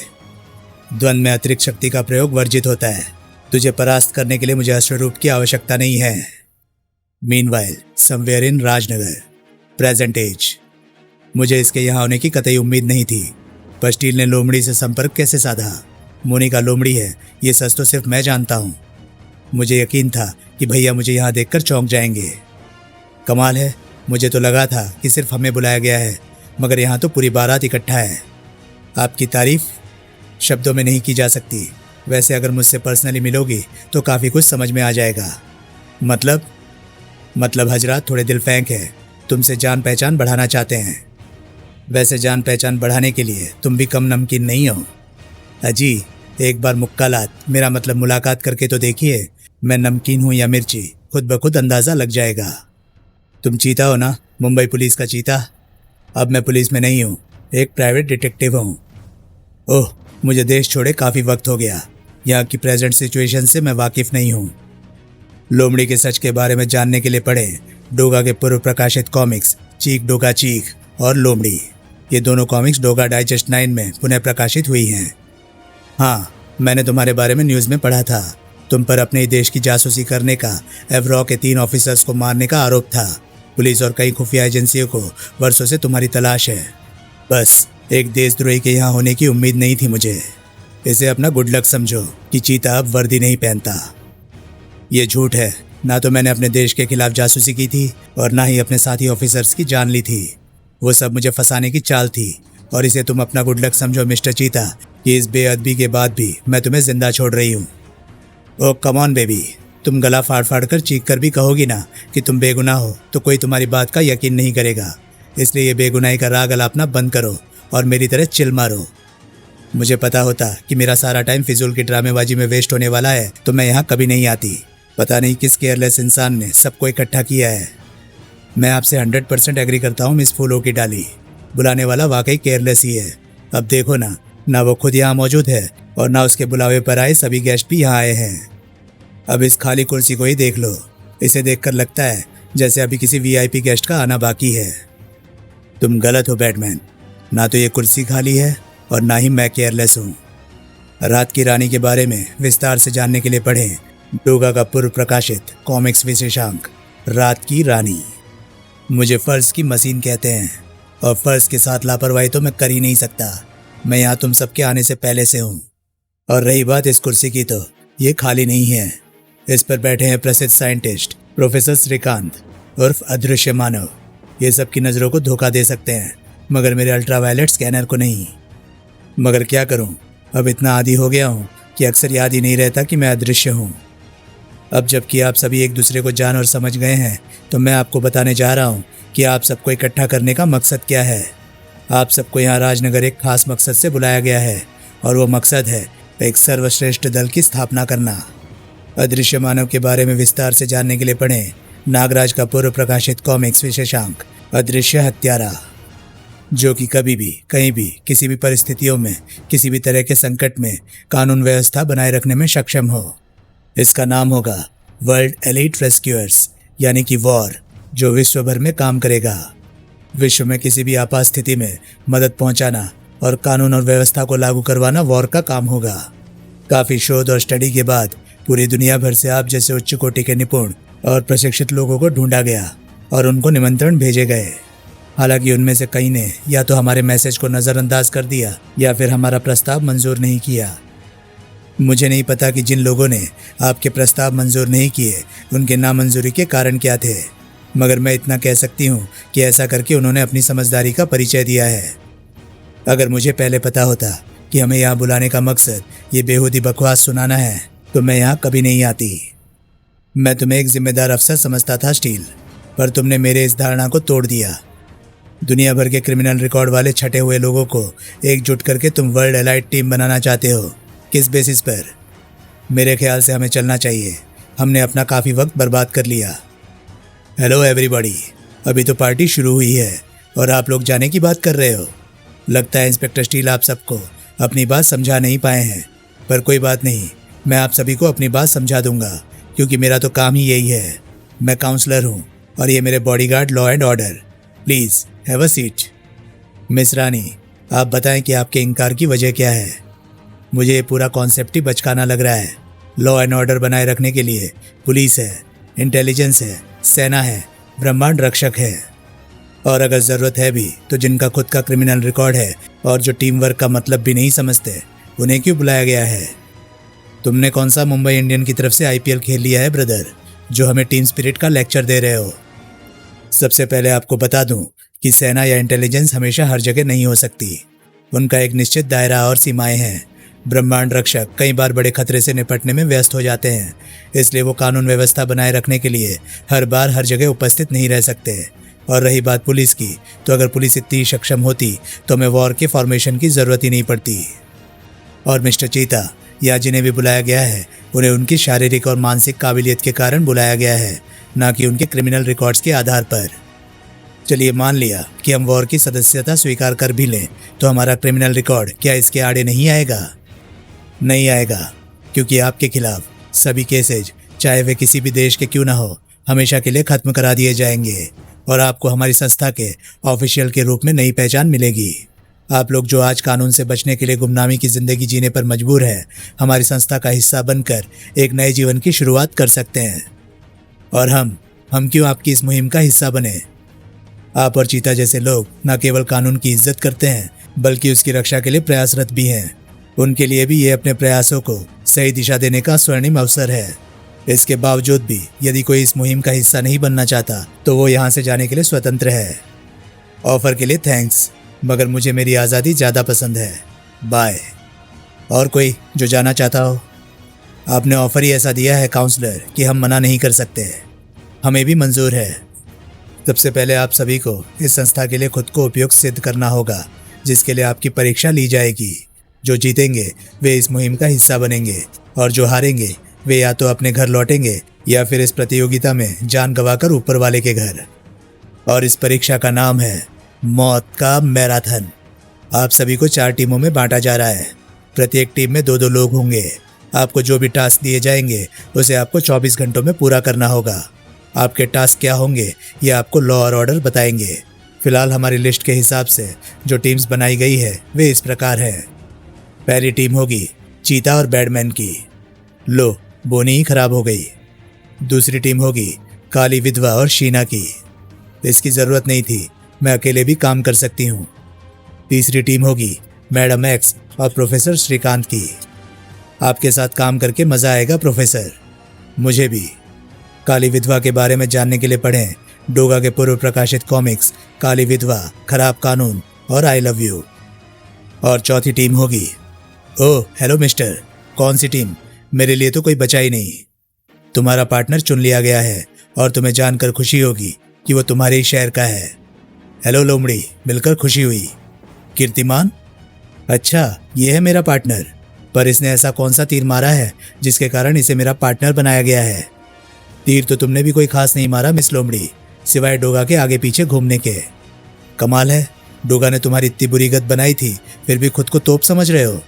द्वंद्व में अतिरिक्त शक्ति का प्रयोग वर्जित होता है। तुझे परास्त करने के लिए मुझे अश्वरूप की आवश्यकता नहीं है। Meanwhile somewhere in Rajnagar present age. मुझे इसके यहाँ होने की कतई उम्मीद नहीं थी, पर स्टील ने लोमड़ी से संपर्क कैसे साधा? मोनिका लोमड़ी है, ये सच तो सिर्फ मैं जानता हूँ। मुझे यकीन था कि भैया मुझे यहाँ देखकर चौंक जाएंगे। कमाल है, मुझे तो लगा था कि सिर्फ हमें बुलाया गया है, मगर यहाँ तो पूरी बारात इकट्ठा है। आपकी तारीफ शब्दों में नहीं की जा सकती। वैसे अगर मुझसे पर्सनली मिलोगी तो काफ़ी कुछ समझ में आ जाएगा। मतलब हजरात थोड़े दिल फेंक है, तुमसे जान पहचान बढ़ाना चाहते हैं। वैसे जान पहचान बढ़ाने के लिए तुम भी कम नमकीन नहीं हो। अजी एक बार मुक्कालात, मेरा मतलब मुलाकात करके तो देखिए, मैं नमकीन हूँ या मिर्ची, खुद ब खुद अंदाज़ा लग जाएगा। तुम चीता हो ना, मुंबई पुलिस का चीता? अब मैं पुलिस में नहीं हूँ, एक प्राइवेट डिटेक्टिव हूँ। ओह, मुझे देश छोड़े काफ़ी वक्त हो गया। यहाँ की प्रेजेंट सिचुएशन से मैं वाकिफ़ नहीं हूँ। लोमड़ी के सच के बारे में जानने के लिए पढ़ें डोगा के पूर्व प्रकाशित कॉमिक्स चीख डोगा चीख और लोमड़ी। ये दोनों कॉमिक्स डोगा डाइजेस्ट 9 में पुनः प्रकाशित हुई हैं। हाँ, मैंने तुम्हारे बारे में न्यूज़ में पढ़ा था। तुम पर अपने ही देश की जासूसी करने का, एवरॉ के 3 ऑफिसर्स को मारने का आरोप था। पुलिस और कई खुफिया एजेंसियों को वर्षों से तुम्हारी तलाश है। बस एक देशद्रोही के यहाँ होने की उम्मीद नहीं थी मुझे। इसे अपना गुड लक समझो कि चीता अब वर्दी नहीं पहनता। ये झूठ है। ना तो मैंने अपने देश के खिलाफ जासूसी की थी और ना ही अपने साथी ऑफिसर्स की जान ली थी। वो सब मुझे फंसाने की चाल थी। और इसे तुम अपना गुड लक समझो मिस्टर चीता कि इस बेअदबी के बाद भी मैं तुम्हें जिंदा छोड़ रही हूँ। ओ कम ऑन बेबी, तुम गला फाड़ फाड़ कर चीख कर भी कहोगी ना कि तुम बेगुनाह हो तो कोई तुम्हारी बात का यकीन नहीं करेगा। इसलिए ये बेगुनाही का राग अलापना बंद करो और मेरी तरह चिल मारो। मुझे पता होता कि मेरा सारा टाइम फिजूल की ड्रामेबाजी में वेस्ट होने वाला है तो मैं यहाँ कभी नहीं आती। पता नहीं किस केयरलेस इंसान ने सबको इकट्ठा किया है। मैं आपसे 100% एग्री करता हूँ मिस फूलों की डाली। बुलाने वाला वाकई केयरलेस ही है। अब देखो ना वो खुद यहाँ मौजूद है और ना उसके बुलावे पर आए सभी गेस्ट भी यहाँ आए हैं। अब इस खाली कुर्सी को ही देख लो। इसे देखकर लगता है जैसे अभी किसी वीआईपी गेस्ट का आना बाकी है। तुम गलत हो बैटमैन। ना तो ये कुर्सी खाली है और ना ही मैं केयरलेस हूँ। रात की रानी के बारे में विस्तार से जानने के लिए पढ़ें डोगा का पूर्व प्रकाशित कॉमिक्स विशेषांक रात की रानी। मुझे फर्ज की मशीन कहते हैं और फर्ज के साथ लापरवाही तो मैं कर ही नहीं सकता। मैं यहाँ तुम सबके आने से पहले से हूँ। और रही बात इस कुर्सी की, तो ये खाली नहीं है। इस पर बैठे हैं प्रसिद्ध साइंटिस्ट प्रोफेसर श्रीकांत उर्फ अदृश्य मानव। ये सबकी नज़रों को धोखा दे सकते हैं मगर मेरे अल्ट्रावायलेट स्कैनर को नहीं। मगर क्या करूं, अब इतना आदी हो गया हूं कि अक्सर याद ही नहीं रहता कि मैं अदृश्य हूं। अब जबकि आप सभी एक दूसरे को जान और समझ गए हैं तो मैं आपको बताने जा रहा हूं कि आप सबको इकट्ठा करने का मकसद क्या है। आप सबको यहाँ राजनगर एक खास मकसद से बुलाया गया है और वो मकसद है एक सर्वश्रेष्ठ दल की स्थापना करना। अदृश्य मानव के बारे में विस्तार से जानने के लिए पढ़ें नागराज का पूर्व प्रकाशित कॉमिक्स विशेषांक अदृश्य हत्यारा, जो कि कभी भी कहीं भी किसी भी परिस्थितियों में किसी भी तरह के संकट में कानून व्यवस्था बनाए रखने में सक्षम हो। इसका नाम होगा वर्ल्ड एलीट रेस्क्यूअर्स यानी कि वॉर, जो विश्व भर में काम करेगा। विश्व में किसी भी आपात स्थिति में मदद पहुंचाना और कानून और व्यवस्था को लागू करवाना वॉर का काम होगा। काफ़ी शोध और स्टडी के बाद पूरी दुनिया भर से आप जैसे उच्च कोटि के निपुण और प्रशिक्षित लोगों को ढूंढा गया और उनको निमंत्रण भेजे गए। हालांकि उनमें से कई ने या तो हमारे मैसेज को नज़रअंदाज कर दिया या फिर हमारा प्रस्ताव मंजूर नहीं किया। मुझे नहीं पता कि जिन लोगों ने आपके प्रस्ताव मंजूर नहीं किए उनके नामंजूरी के कारण क्या थे, मगर मैं इतना कह सकती हूँ कि ऐसा करके उन्होंने अपनी समझदारी का परिचय दिया है। अगर मुझे पहले पता होता कि हमें यहाँ बुलाने का मकसद ये बेहूदी बकवास सुनाना है तो मैं यहाँ कभी नहीं आती। मैं तुम्हें एक जिम्मेदार अफसर समझता था स्टील, पर तुमने मेरे इस धारणा को तोड़ दिया। दुनिया भर के क्रिमिनल रिकॉर्ड वाले छटे हुए लोगों को एकजुट करके तुम वर्ल्ड एलाइट टीम बनाना चाहते हो। किस बेसिस पर? मेरे ख्याल से हमें चलना चाहिए। हमने अपना काफ़ी वक्त बर्बाद कर लिया। हेलो एवरीबॉडी, अभी तो पार्टी शुरू हुई है और आप लोग जाने की बात कर रहे हो। लगता है इंस्पेक्टर स्टील आप सबको अपनी बात समझा नहीं पाए हैं, पर कोई बात नहीं, मैं आप सभी को अपनी बात समझा दूंगा, क्योंकि मेरा तो काम ही यही है। मैं काउंसलर हूँ और ये मेरे bodyguard law and order. Please have a seat. Miss Rani, आप बताएं कि आपके इनकार की वजह क्या है। मुझे ये पूरा कॉन्सेप्ट ही बचकाना लग रहा है। लॉ एंड ऑर्डर बनाए रखने के लिए पुलिस है, इंटेलिजेंस है, सेना है, ब्रह्मांड रक्षक है, और अगर ज़रूरत है भी तो जिनका खुद का क्रिमिनल रिकॉर्ड है और जो टीम वर्क का मतलब भी नहीं समझते, उन्हें क्यों बुलाया गया है। तुमने कौन सा मुंबई इंडियन की तरफ से IPL खेल लिया है ब्रदर, जो हमें टीम स्पिरिट का लेक्चर दे रहे हो। सबसे पहले आपको बता दूं कि सेना या इंटेलिजेंस हमेशा हर जगह नहीं हो सकती। उनका एक निश्चित दायरा और सीमाएं हैं। ब्रह्मांड रक्षक कई बार बड़े खतरे से निपटने में व्यस्त हो जाते हैं, इसलिए वो कानून व्यवस्था बनाए रखने के लिए हर बार हर जगह उपस्थित नहीं रह सकते। और रही बात पुलिस की, तो अगर पुलिस इतनी सक्षम होती तो हमें वॉर के फॉर्मेशन की ज़रूरत ही नहीं पड़ती। और मिस्टर चीता, या जिन्हें भी बुलाया गया है, उन्हें उनकी शारीरिक और मानसिक काबिलियत के कारण बुलाया गया है, ना कि उनके क्रिमिनल रिकॉर्ड्स के आधार पर। चलिए मान लिया कि हम वॉर की सदस्यता स्वीकार कर भी लें, तो हमारा क्रिमिनल रिकॉर्ड क्या इसके आड़े नहीं आएगा? नहीं आएगा, क्योंकि आपके खिलाफ सभी केसेज, चाहे वे किसी भी देश के क्यों ना हो, हमेशा के लिए खत्म करा दिए जाएंगे और आपको हमारी संस्था के ऑफिशियल के रूप में नई पहचान मिलेगी। आप लोग जो आज कानून से बचने के लिए गुमनामी की ज़िंदगी जीने पर मजबूर हैं, हमारी संस्था का हिस्सा बनकर एक नए जीवन की शुरुआत कर सकते हैं। और हम क्यों आपकी इस मुहिम का हिस्सा बने? आप और चीता जैसे लोग न केवल कानून की इज्जत करते हैं, बल्कि उसकी रक्षा के लिए प्रयासरत भी हैं। उनके लिए भी ये अपने प्रयासों को सही दिशा देने का स्वर्णिम अवसर है। इसके बावजूद भी यदि कोई इस मुहिम का हिस्सा नहीं बनना चाहता, तो वो यहाँ से जाने के लिए स्वतंत्र है। ऑफर के लिए थैंक्स, मगर मुझे मेरी आज़ादी ज़्यादा पसंद है। बाय। और कोई जो जाना चाहता हो? आपने ऑफर ही ऐसा दिया है काउंसलर कि हम मना नहीं कर सकते। हमें भी मंजूर है। सबसे पहले आप सभी को इस संस्था के लिए खुद को उपयुक्त सिद्ध करना होगा, जिसके लिए आपकी परीक्षा ली जाएगी। जो जीतेंगे वे इस मुहिम का हिस्सा बनेंगे, और जो हारेंगे वे या तो अपने घर लौटेंगे या फिर इस प्रतियोगिता में जान गंवाकर ऊपर वाले के घर। और इस परीक्षा का नाम है मौत का मैराथन। आप सभी को 4 टीमों में बांटा जा रहा है। प्रत्येक टीम में 2-2 लोग होंगे। आपको जो भी टास्क दिए जाएंगे उसे आपको 24 घंटों में पूरा करना होगा। आपके टास्क क्या होंगे ये आपको लॉ और ऑर्डर बताएंगे। फिलहाल हमारी लिस्ट के हिसाब से जो टीम्स बनाई गई है वे इस प्रकार हैं। पहली टीम होगी चीता और बैडमैन की। लो, बोनी ही खराब हो गई। दूसरी टीम होगी काली विधवा और शीना की। इसकी ज़रूरत नहीं थी, मैं अकेले भी काम कर सकती हूँ। तीसरी टीम होगी मैडम एक्स और प्रोफेसर श्रीकांत की। आपके साथ काम करके मज़ा आएगा प्रोफेसर। मुझे भी। काली विधवा के बारे में जानने के लिए पढ़ें डोगा के पूर्व प्रकाशित कॉमिक्स काली विधवा, खराब कानून और आई लव यू। और चौथी टीम होगी, ओह हेलो मिस्टर, कौन सी टीम? मेरे लिए तो कोई बचा ही नहीं। तुम्हारा पार्टनर चुन लिया गया है और तुम्हें जानकर खुशी होगी कि वो तुम्हारे ही शहर का है। हेलो लोमड़ी, मिलकर खुशी हुई। कीर्तिमान? अच्छा, ये है मेरा पार्टनर, पर इसने ऐसा कौन सा तीर मारा है जिसके कारण इसे मेरा पार्टनर बनाया गया है? तीर तो तुमने भी कोई खास नहीं मारा मिस लोमड़ी, सिवाय डोगा के आगे पीछे घूमने के। कमाल है, डोगा ने तुम्हारी इतनी बुरी गत बनाई थी, फिर भी खुद को तोप समझ रहे हो।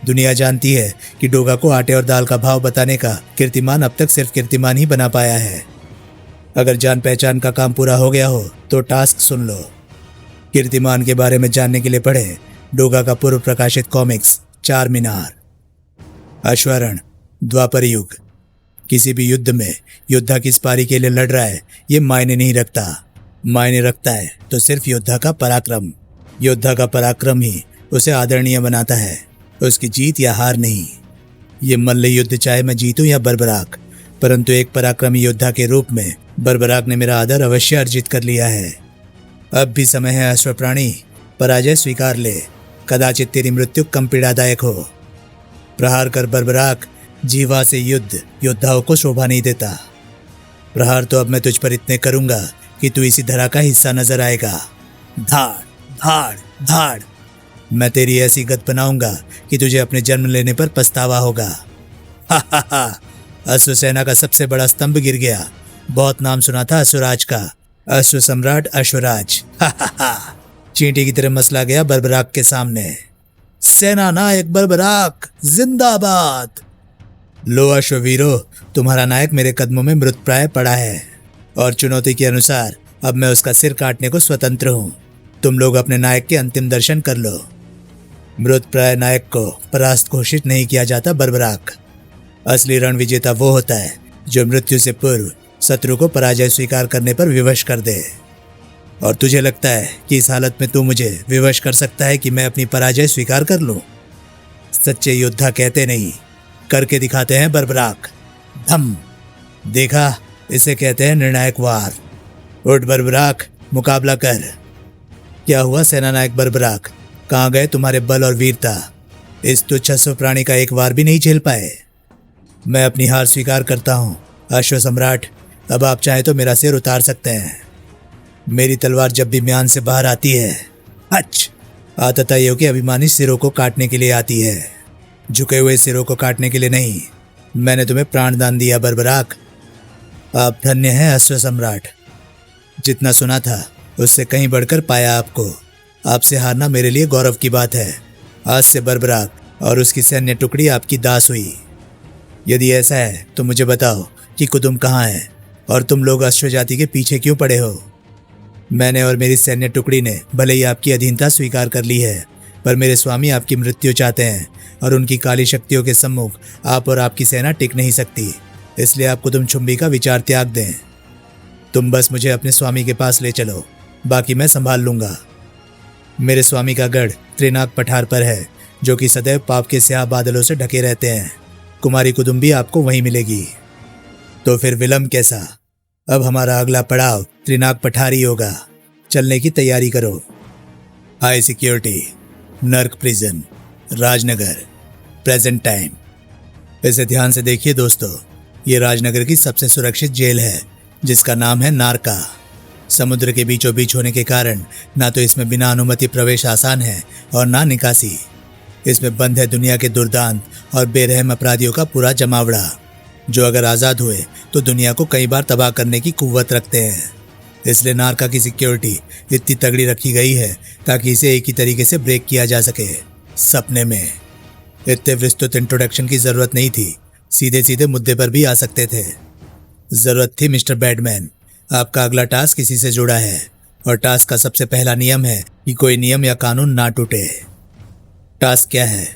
दुनिया जानती है कि डोगा को आटे और दाल का भाव बताने का कीर्तिमान अब तक सिर्फ कीर्तिमान ही बना पाया है। अगर जान पहचान का काम पूरा हो गया हो तो टास्क सुन लो। कीर्तिमान के बारे में जानने के लिए पढ़ें डोगा का पूर्व प्रकाशित कॉमिक्स 4 मीनार। अश्वारण, द्वापर युग। किसी भी युद्ध में योद्धा किस पारी के लिए लड़ रहा है ये मायने नहीं रखता। मायने रखता है तो सिर्फ योद्धा का पराक्रम। योद्धा का पराक्रम ही उसे आदरणीय बनाता है, उसकी जीत या हार नहीं। ये मल्ल युद्ध चाहे मैं जीतूं या बर्बराक, परंतु एक पराक्रमी योद्धा के रूप में बर्बराक ने मेरा आदर अवश्य अर्जित कर लिया है। अब भी समय है अश्वप्राणी, पराजय स्वीकार ले, कदाचित तेरी मृत्यु कम पीड़ादायक हो। प्रहार कर बर्बराक, जीवा से युद्ध योद्धाओं को शोभा नहीं देता। प्रहार तो अब मैं तुझ पर इतने करूंगा कि तू इसी धरा का हिस्सा नजर आएगा। धाड़ धाड़ धाड़, मैं तेरी ऐसी गत बनाऊंगा कि तुझे अपने जन्म लेने पर पछतावा होगा। हा हा हा, असुर सेना का सबसे बड़ा स्तंभ गिर गया। बहुत नाम सुना था असुराज का, अश्व सम्राट अश्वराज चींटी की तरह मसला गया बर्बराक के सामने। सेना नायक बर्बराक जिंदाबाद। लो अश्ववीरो, तुम्हारा नायक मेरे कदमों में मृतप्राय पड़ा है और चुनौती के अनुसार अब मैं उसका सिर काटने को स्वतंत्र हूं। तुम लोग अपने नायक के अंतिम दर्शन कर लो। मृतप्राय नायक को परास्त घोषित नहीं किया जाता बर्बराक। असली रण विजेता वो होता है जो मृत्यु से पूर्व शत्रु को पराजय स्वीकार करने पर विवश कर दे। और तुझे लगता है कि इस हालत में तू मुझे विवश कर सकता है कि मैं अपनी पराजय स्वीकार कर लूं? सच्चे योद्धा कहते नहीं, करके दिखाते हैं बर्बराक। धम। देखा, इसे कहते हैं निर्णायक वार। उठ बर्बराक, मुकाबला कर। क्या हुआ सेनानायक बर्बराक, कहाँ गए तुम्हारे बल और वीरता? इस तुच्छ अश्व प्राणी का एक वार भी नहीं झेल पाए। मैं अपनी हार स्वीकार करता हूँ अश्व सम्राट। अब आप चाहे तो मेरा सिर उतार सकते हैं। मेरी तलवार जब भी म्यान से बाहर आती है, आतताइयों के अभिमानी सिरों को काटने के लिए आती है, झुके हुए सिरों को काटने के लिए नहीं। मैंने तुम्हें प्राणदान दिया बर्बराक। आप धन्य हैं अश्व सम्राट। जितना सुना था उससे कहीं बढ़कर पाया आपको। आपसे हारना मेरे लिए गौरव की बात है। आज से बर्बराक और उसकी सैन्य टुकड़ी आपकी दास हुई। यदि ऐसा है तो मुझे बताओ कि कुतुम कहाँ है और तुम लोग अश्व जाति के पीछे क्यों पड़े हो? मैंने और मेरी सैन्य टुकड़ी ने भले ही आपकी अधीनता स्वीकार कर ली है, पर मेरे स्वामी आपकी मृत्यु चाहते हैं और उनकी काली शक्तियों के सम्मुख आप और आपकी सेना टिक नहीं सकती। इसलिए आप कुतुम छुम्बी का विचार त्याग दें। तुम बस मुझे अपने स्वामी के पास ले चलो, बाकी मैं संभाल लूंगा। मेरे स्वामी का गढ़ त्रिनाग पठार पर है, जो कि सदैव पाप के स्याह बादलों से ढके रहते हैं। कुमारी कुदुम भी आपको वहीं मिलेगी। तो फिर विलंब कैसा? अब हमारा अगला पड़ाव त्रिनाग पठारी होगा। चलने की तैयारी करो। हाई सिक्योरिटी, नर्क प्रिजन, राजनगर, प्रेजेंट टाइम। इसे ध्यान से देखिए दोस्तों, ये राजनगर की सबसे सुरक्षित जेल है, जिसका नाम है नारका। समुद्र के बीचों बीच होने के कारण ना तो इसमें बिना अनुमति प्रवेश आसान है और ना निकासी। इसमें बंद है दुनिया के दुर्दांत और बेरहम अपराधियों का पूरा जमावड़ा, जो अगर आज़ाद हुए तो दुनिया को कई बार तबाह करने की कुव्वत रखते हैं। इसलिए नारका की सिक्योरिटी इतनी तगड़ी रखी गई है ताकि इसे एक ही तरीके से ब्रेक किया जा सके, सपने में। इतने विस्तृत इंट्रोडक्शन की जरूरत नहीं थी, सीधे सीधे मुद्दे पर भी आ सकते थे। जरूरत थी मिस्टर बैडमैन। आपका अगला टास्क इसी से जुड़ा है और टास्क का सबसे पहला नियम है कि कोई नियम या कानून ना टूटे। टास्क क्या है?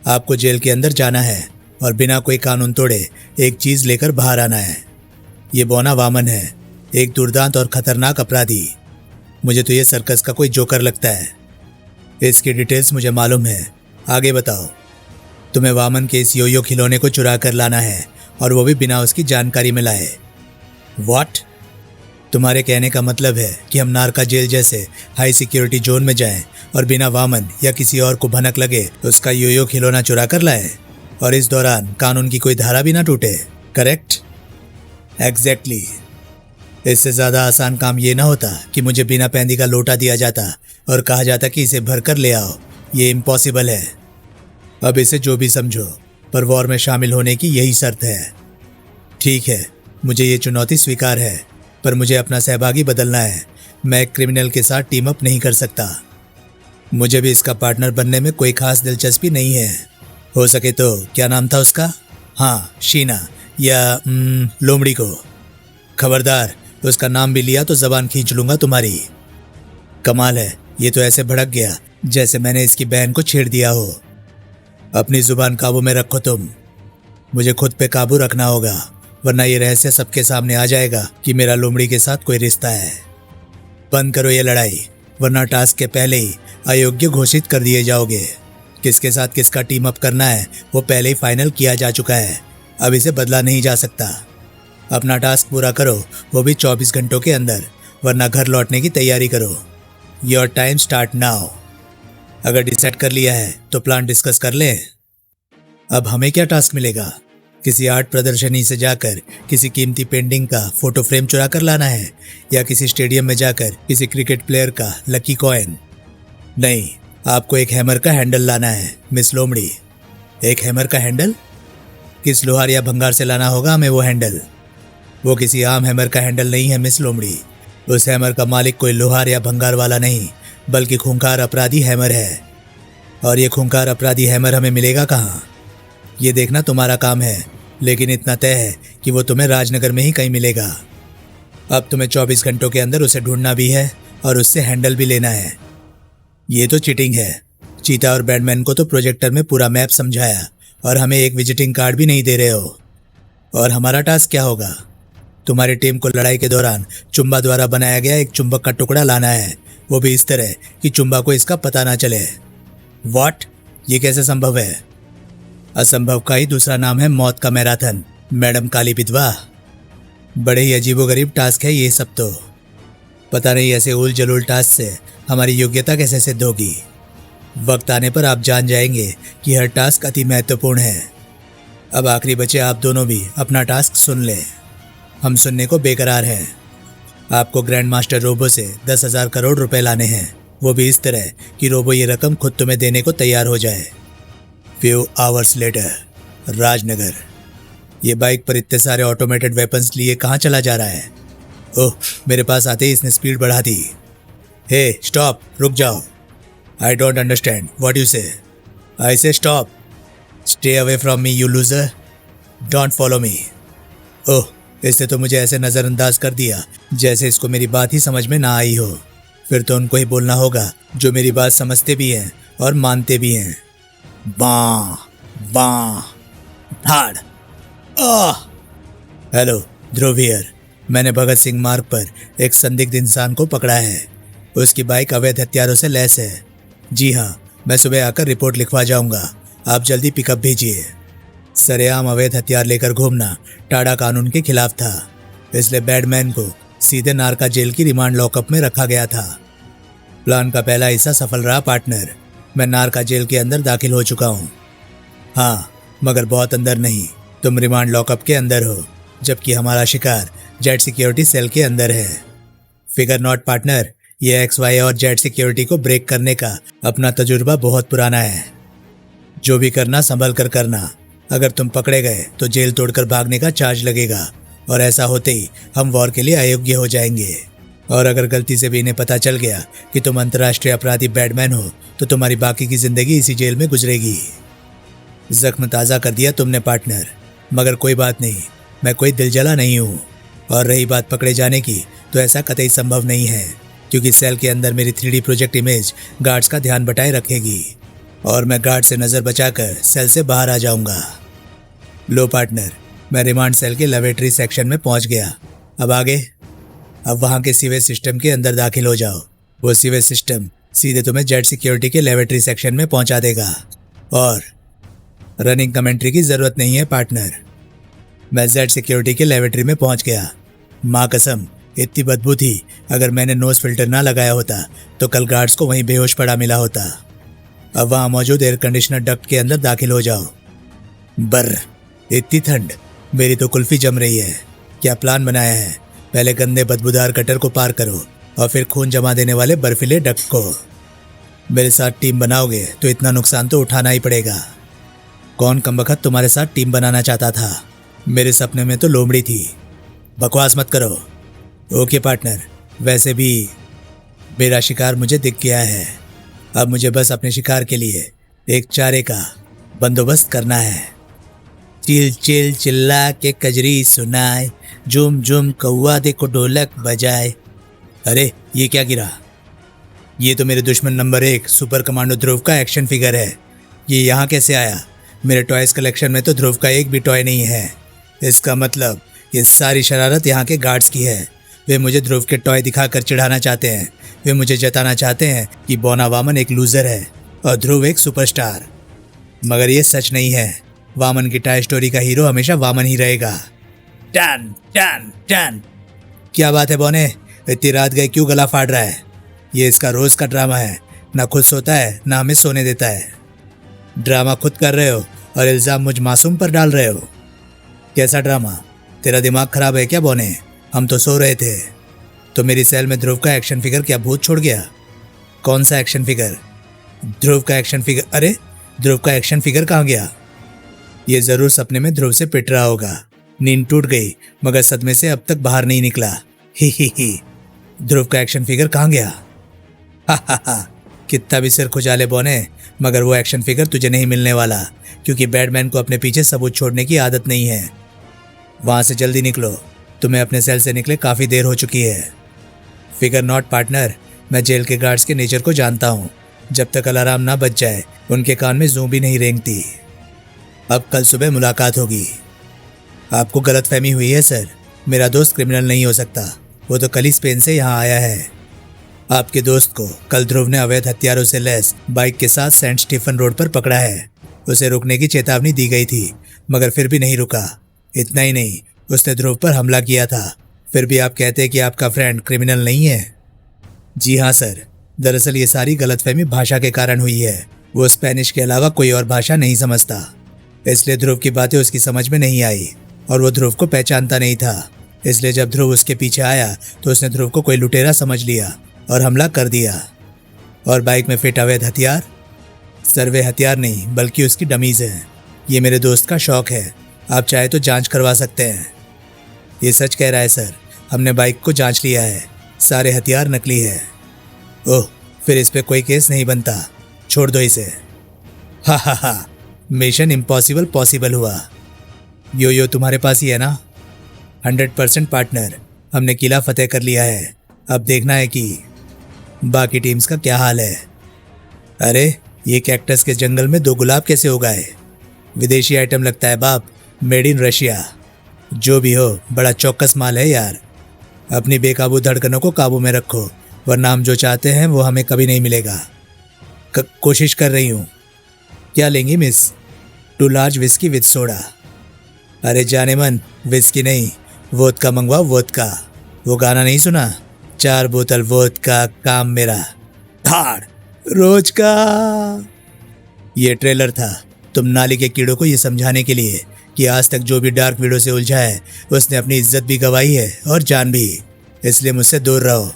आपको जेल के अंदर जाना है और बिना कोई कानून तोड़े एक चीज लेकर बाहर आना है। ये बौना वामन है, एक दुर्दांत और खतरनाक अपराधी। मुझे तो ये सर्कस का कोई जोकर लगता है। इसकी डिटेल्स मुझे मालूम है। आगे बताओ। तुम्हें वामन के इस योयो खिलौने को चुरा कर लाना है और वो भी बिना उसकी जानकारी में लाए। व्हाट? तुम्हारे कहने का मतलब है कि हम नारका जेल जैसे हाई सिक्योरिटी जोन में जाएं और बिना वामन या किसी और को भनक लगे उसका योयो खिलौना चुरा कर लाएं और इस दौरान कानून की कोई धारा भी ना टूटे, करेक्ट? एग्जैक्टली। इससे ज़्यादा आसान काम ये ना होता कि मुझे बिना पैंदी का लोटा दिया जाता और कहा जाता कि इसे भर कर ले आओ। ये इम्पॉसिबल है। अब इसे जो भी समझो, पर वॉर में शामिल होने की यही शर्त है। ठीक है, मुझे ये चुनौती स्वीकार है, पर मुझे अपना सहभागी बदलना है। मैं एक क्रिमिनल के साथ टीम अप नहीं कर सकता। मुझे भी इसका पार्टनर बनने में कोई खास दिलचस्पी नहीं है। हो सके तो, क्या नाम था उसका? हाँ, शीना या लोमड़ी को। खबरदार, उसका नाम भी लिया तो जबान खींच लूंगा तुम्हारी। कमाल है, ये तो ऐसे भड़क गया जैसे मैंने इसकी बहन को छेड़ दिया हो। अपनी जुबान काबू में रखो तुम। मुझे खुद पे काबू रखना होगा, वरना ये रहस्य सबके सामने आ जाएगा कि मेरा लोमड़ी के साथ कोई रिश्ता है। बंद करो ये लड़ाई, वरना टास्क के पहले ही अयोग्य घोषित कर दिए जाओगे। किसके साथ किसका टीम अप करना है वो पहले ही फाइनल किया जा चुका है। अब इसे बदला नहीं जा सकता। अपना टास्क पूरा करो, वो भी 24 घंटों के अंदर, वरना घर लौटने की तैयारी करो। Your time start now. अगर डिसाइड कर लिया है तो प्लान डिस्कस कर लें। अब हमें क्या टास्क मिलेगा? किसी आर्ट प्रदर्शनी से जाकर किसी कीमती पेंटिंग का फोटो फ्रेम चुरा कर लाना है, या किसी स्टेडियम में जाकर किसी क्रिकेट प्लेयर का लकी कॉइन? नहीं, आपको एक हैमर का हैंडल लाना है मिस लोमड़ी। एक हैमर का हैंडल? किस लोहार या भंगार से लाना होगा हमें वो हैंडल? वो किसी आम हैमर का हैंडल नहीं है मिस लोमड़ी। उस हैमर का मालिक कोई लोहार या भंगार वाला नहीं, बल्कि खूंखार अपराधी हैमर है। और ये खूंखार अपराधी हैमर हमें मिलेगा कहाँ, ये देखना तुम्हारा काम है। लेकिन इतना तय है कि वो तुम्हें राजनगर में ही कहीं मिलेगा। अब तुम्हें 24 घंटों के अंदर उसे ढूंढना भी है और उससे हैंडल भी लेना है। ये तो चीटिंग है। चीता और बैटमैन को तो प्रोजेक्टर में पूरा मैप समझाया और हमें एक विजिटिंग कार्ड भी नहीं दे रहे हो। और हमारा टास्क क्या होगा? तुम्हारी टीम को लड़ाई के दौरान चुम्बा द्वारा बनाया गया एक चुंबक का टुकड़ा लाना है, वो भी इस तरह कि चुम्बा को इसका पता ना चले। व्हाट? ये कैसे संभव है? असंभव का ही दूसरा नाम है मौत का मैराथन, मैडम काली विधवा। बड़े ही अजीबोगरीब टास्क है ये सब तो। पता नहीं ऐसे उल जलूल टास्क से हमारी योग्यता कैसे सिद्ध होगी। वक्त आने पर आप जान जाएंगे कि हर टास्क अति महत्वपूर्ण है। अब आखिरी बचे आप दोनों भी अपना टास्क सुन लें। हम सुनने को बेकरार हैं। आपको ग्रैंड मास्टर रोबो से 10,000 करोड़ रुपए लाने हैं, वो भी इस तरह कि रोबो ये रकम खुद तुम्हें देने को तैयार हो जाए। Few hours later, Rajnagar. ये बाइक पर इतने सारे ऑटोमेटेड वेपन्स लिए कहाँ चला जा रहा है? ओह, मेरे पास आते ही इसने स्पीड बढ़ा दी। हे स्टॉप, रुक जाओ। I don't understand what you say. I say stop. Stay away from me you loser, don't follow me. Oh, इसने तो मुझे ऐसे नज़रअंदाज कर दिया जैसे इसको मेरी बात ही समझ में ना आई हो। फिर तो उनको ही बोलना होगा जो मेरी बात समझते भी हैं और मानते भी हैं। बाँ बाँ धाड़। Hello Dhruv here. मैंने भगत सिंह मार्ग पर एक संदिग्ध इंसान को पकड़ा है। उसकी बाइक अवैध हथियारों से लैस है। जी हाँ, मैं सुबह आकर रिपोर्ट लिखवा जाऊंगा। आप जल्दी पिकअप भेजिए। सरेआम अवैध हथियार लेकर घूमना टाडा कानून के खिलाफ था, इसलिए बैडमैन को सीधे नारका जेल की रिमांड लॉकअप में रखा गया था। प्लान का पहला हिस्सा सफल रहा पार्टनर। मैं नारका जेल के अंदर दाखिल हो चुका हूँ। हाँ, मगर बहुत अंदर नहीं। तुम रिमांड लॉकअप के अंदर हो, जबकि हमारा शिकार जेट सिक्योरिटी सेल के अंदर है। फिगर नॉट पार्टनर, ये XY और जेट सिक्योरिटी को ब्रेक करने का अपना तजुर्बा बहुत पुराना है। जो भी करना संभल कर करना। अगर तुम पकड़े गए तो जेल तोड़कर भागने का चार्ज लगेगा और ऐसा होते ही हम वॉर के लिए अयोग्य हो जाएंगे। और अगर गलती से भी इन्हें पता चल गया कि तुम अंतर्राष्ट्रीय अपराधी बैटमैन हो तो तुम्हारी बाकी की जिंदगी इसी जेल में गुजरेगी। जख्म ताज़ा कर दिया तुमने पार्टनर, मगर कोई बात नहीं, मैं कोई दिलजला नहीं हूँ। और रही बात पकड़े जाने की, तो ऐसा कतई संभव नहीं है, क्योंकि सेल के अंदर मेरी 3D प्रोजेक्ट इमेज गार्ड्स का ध्यान बटाए रखेगी और मैं गार्ड से नज़र बचाकर सेल से बाहर आ जाऊंगा। लो पार्टनर, मैं रिमांड सेल के लेबोरेटरी सेक्शन में पहुंच गया। अब आगे? अब वहां के सीवेज सिस्टम के अंदर दाखिल हो जाओ। वो सीवेज सिस्टम सीधे तुम्हें जेट सिक्योरिटी के लेबोरेटरी सेक्शन में पहुंचा देगा। और रनिंग कमेंट्री की ज़रूरत नहीं है पार्टनर। मैं जेट सिक्योरिटी के लेबोरेटरी में पहुंच गया। माँ कसम, इतनी बदबू थी, अगर मैंने नोज फिल्टर ना लगाया होता तो कल गार्ड्स को वहीं बेहोश पड़ा मिला होता। अब वहाँ मौजूद एयर कंडीशनर डक्ट के अंदर दाखिल हो जाओ। बर्र, इतनी ठंड, मेरी तो कुल्फी जम रही है। क्या प्लान बनाया है? पहले गंदे बदबूदार गटर को पार करो और फिर खून जमा देने वाले बर्फीले डक्ट को। मेरे साथ टीम बनाओगे तो इतना नुकसान तो उठाना ही पड़ेगा। कौन कमबख्त तुम्हारे साथ टीम बनाना चाहता था? मेरे सपने में तो लोमड़ी थी। बकवास मत करो। ओके पार्टनर, वैसे भी मेरा शिकार मुझे दिख गया है। अब मुझे बस अपने शिकार के लिए एक चारे का बंदोबस्त करना है। चिल चिल चिल्ला के कजरी सुनाए, झुम झुम कौआ देखो ढोलक बजाए। अरे ये क्या गिरा? ये तो मेरे दुश्मन नंबर 1 सुपर कमांडो ध्रुव का एक्शन फिगर है। ये यहाँ कैसे आया? मेरे टॉयज कलेक्शन में तो ध्रुव का एक भी टॉय नहीं है। इसका मतलब ये सारी शरारत यहाँ के गार्ड्स की है। वे मुझे ध्रुव के टॉय दिखाकर चिढ़ाना चाहते हैं। वे मुझे जताना चाहते हैं कि बोना वामन एक लूजर है और ध्रुव एक सुपरस्टार। मगर ये सच नहीं है। वामन की टॉय स्टोरी का हीरो हमेशा वामन ही रहेगा। टन टन टन। क्या बात है बोने, इतनी रात गए क्यों गला फाड़ रहा है? ये इसका रोज का ड्रामा है। ना खुद सोता है ना हमें सोने देता है। ड्रामा खुद कर रहे हो और इल्जाम मुझ मासूम पर डाल रहे हो। कैसा ड्रामा? तेरा दिमाग खराब है क्या बोने? हम तो सो रहे थे। तो मेरी सेल में ध्रुव का एक्शन फिगर क्या भूत छोड़ गया? कौन सा एक्शन फिगर? ध्रुव का एक्शन फिगर। अरे ध्रुव का एक्शन फिगर कहाँ गया? ये जरूर सपने में ध्रुव से पिट रहा होगा। नींद टूट गई, मगर सदमे से अब तक बाहर नहीं निकला। ही। ध्रुव का एक्शन फिगर कहाँ गया? हा हा हा, कितना भी सिर खुजाले बोने, मगर वो एक्शन फिगर तुझे नहीं मिलने वाला, क्योंकि बैटमैन को अपने पीछे सबूत छोड़ने की आदत नहीं है। वहां से जल्दी निकलो, तुम्हें अपने सेल से निकले काफी देर हो चुकी है। फिगर नॉट पार्टनर, मैं जेल के गार्ड्स के नेचर को जानता हूँ। जब तक अलार्म ना बज जाए उनके कान में जूं भी नहीं रेंगती। अब कल सुबह मुलाकात होगी। आपको गलतफहमी हुई है सर, मेरा दोस्त क्रिमिनल नहीं हो सकता, वो तो कल ही स्पेन से यहाँ आया है। आपके दोस्त को कल ध्रुव ने अवैध हथियारों से लैस बाइक के साथ सेंट स्टीफन रोड पर पकड़ा है। उसे रुकने की चेतावनी दी गई थी, मगर फिर भी नहीं रुका। इतना ही नहीं, उसने ध्रुव पर हमला किया था। फिर भी आप कहते हैं कि आपका फ्रेंड क्रिमिनल नहीं है? जी हाँ सर, दरअसल ये सारी गलतफहमी भाषा के कारण हुई है। वो स्पेनिश के अलावा कोई और भाषा नहीं समझता, इसलिए ध्रुव की बातें उसकी समझ में नहीं आई और वो ध्रुव को पहचानता नहीं था। इसलिए जब ध्रुव उसके पीछे आया तो उसने ध्रुव को कोई लुटेरा समझ लिया और हमला कर दिया। और बाइक में फिट अवैध हथियार? सर वे हथियार नहीं, बल्कि उसकी डमीज हैं। ये मेरे दोस्त का शौक है, आप चाहे तो जांच करवा सकते हैं। ये सच कह रहा है सर, हमने बाइक को जांच लिया है, सारे हथियार नकली है। ओह, फिर इस पे कोई केस नहीं बनता, छोड़ दो इसे। हा हा हा, मिशन इम्पॉसिबल पॉसिबल हुआ। यो तुम्हारे पास ही है ना? 100% पार्टनर, हमने किला फतेह कर लिया है। अब देखना है कि बाकी टीम्स का क्या हाल है। अरे, ये कैक्टस के जंगल में 2 गुलाब कैसे उगाए? विदेशी आइटम लगता है बाप, मेड इन रशिया। जो भी हो, बड़ा चौकस माल है यार। अपनी बेकाबू धड़कनों को काबू में रखो, वरना हम जो चाहते हैं वो हमें कभी नहीं मिलेगा। कोशिश कर रही हूँ। क्या लेंगी miss? 2 large whisky with soda. अरे जाने मन, विस्की नहीं, वोदका मंगवा, वोदका। वो गाना नहीं सुना? 4 बोतल वोदका, काम मेरा धाड़ रोज का। ये ट्रेलर था तुम नाली के कीड़ों को ये समझाने के लिए कि आज तक जो भी डार्क वीडियो से उलझा है उसने अपनी इज्जत भी गंवाई है और जान भी, इसलिए मुझसे दूर रहो।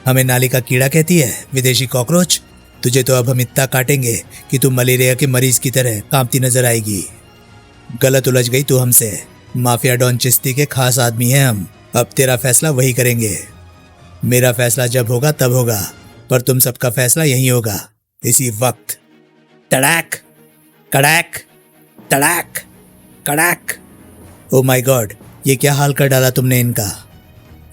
हमें नाली का कीड़ा कहती है, विदेशी कॉकरोच। तुझे तो अब हम इतना काटेंगे कि तू मलेरिया के मरीज की तरह कांपती नजर आएगी। गलत उलझ गई तू हमसे, माफिया डॉन चिश्ती के खास आदमी हैं हम। अब तेरा फैसला वही करेंगे। मेरा फैसला जब होगा तब होगा, पर तुम सबका फैसला यही होगा, इसी वक्त। तड़ाक कड़ाक तड़ाक कड़ाक। ओ माय गॉड, ये क्या हाल कर डाला तुमने इनका।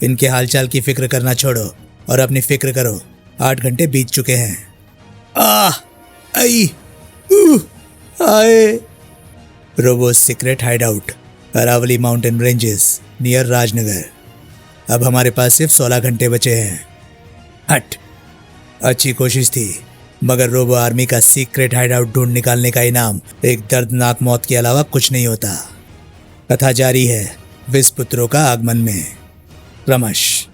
इनके हालचाल की फिक्र करना छोड़ो और अपनी फिक्र करो। 8 घंटे बीत चुके हैं। आई आए। Robos secret hideout, Aravalli mountain ranges near Rajnagar. अब हमारे पास सिर्फ 16 घंटे बचे हैं। हट, अच्छी कोशिश थी, मगर रोबो आर्मी का सीक्रेट हाइड आउट ढूंढ निकालने का इनाम एक दर्दनाक मौत के अलावा कुछ नहीं होता। कथा जारी है विस्पुत्रों का आगमन में क्रमश।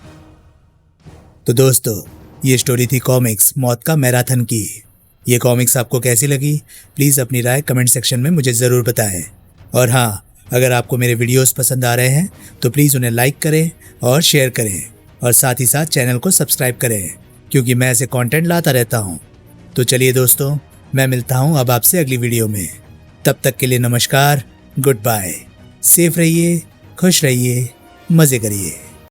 तो दोस्तों, ये स्टोरी थी कॉमिक्स मौत का मैराथन की। ये कॉमिक्स आपको कैसी लगी, प्लीज़ अपनी राय कमेंट सेक्शन में मुझे ज़रूर बताएं। और हाँ, अगर आपको मेरे वीडियोस पसंद आ रहे हैं तो प्लीज़ उन्हें लाइक करें और शेयर करें, और साथ ही साथ चैनल को सब्सक्राइब करें, क्योंकि मैं ऐसे कंटेंट लाता रहता हूँ। तो चलिए दोस्तों, मैं मिलता हूँ अब आपसे अगली वीडियो में। तब तक के लिए नमस्कार, गुड बाय। सेफ रहिए, खुश रहिए, मज़े करिए।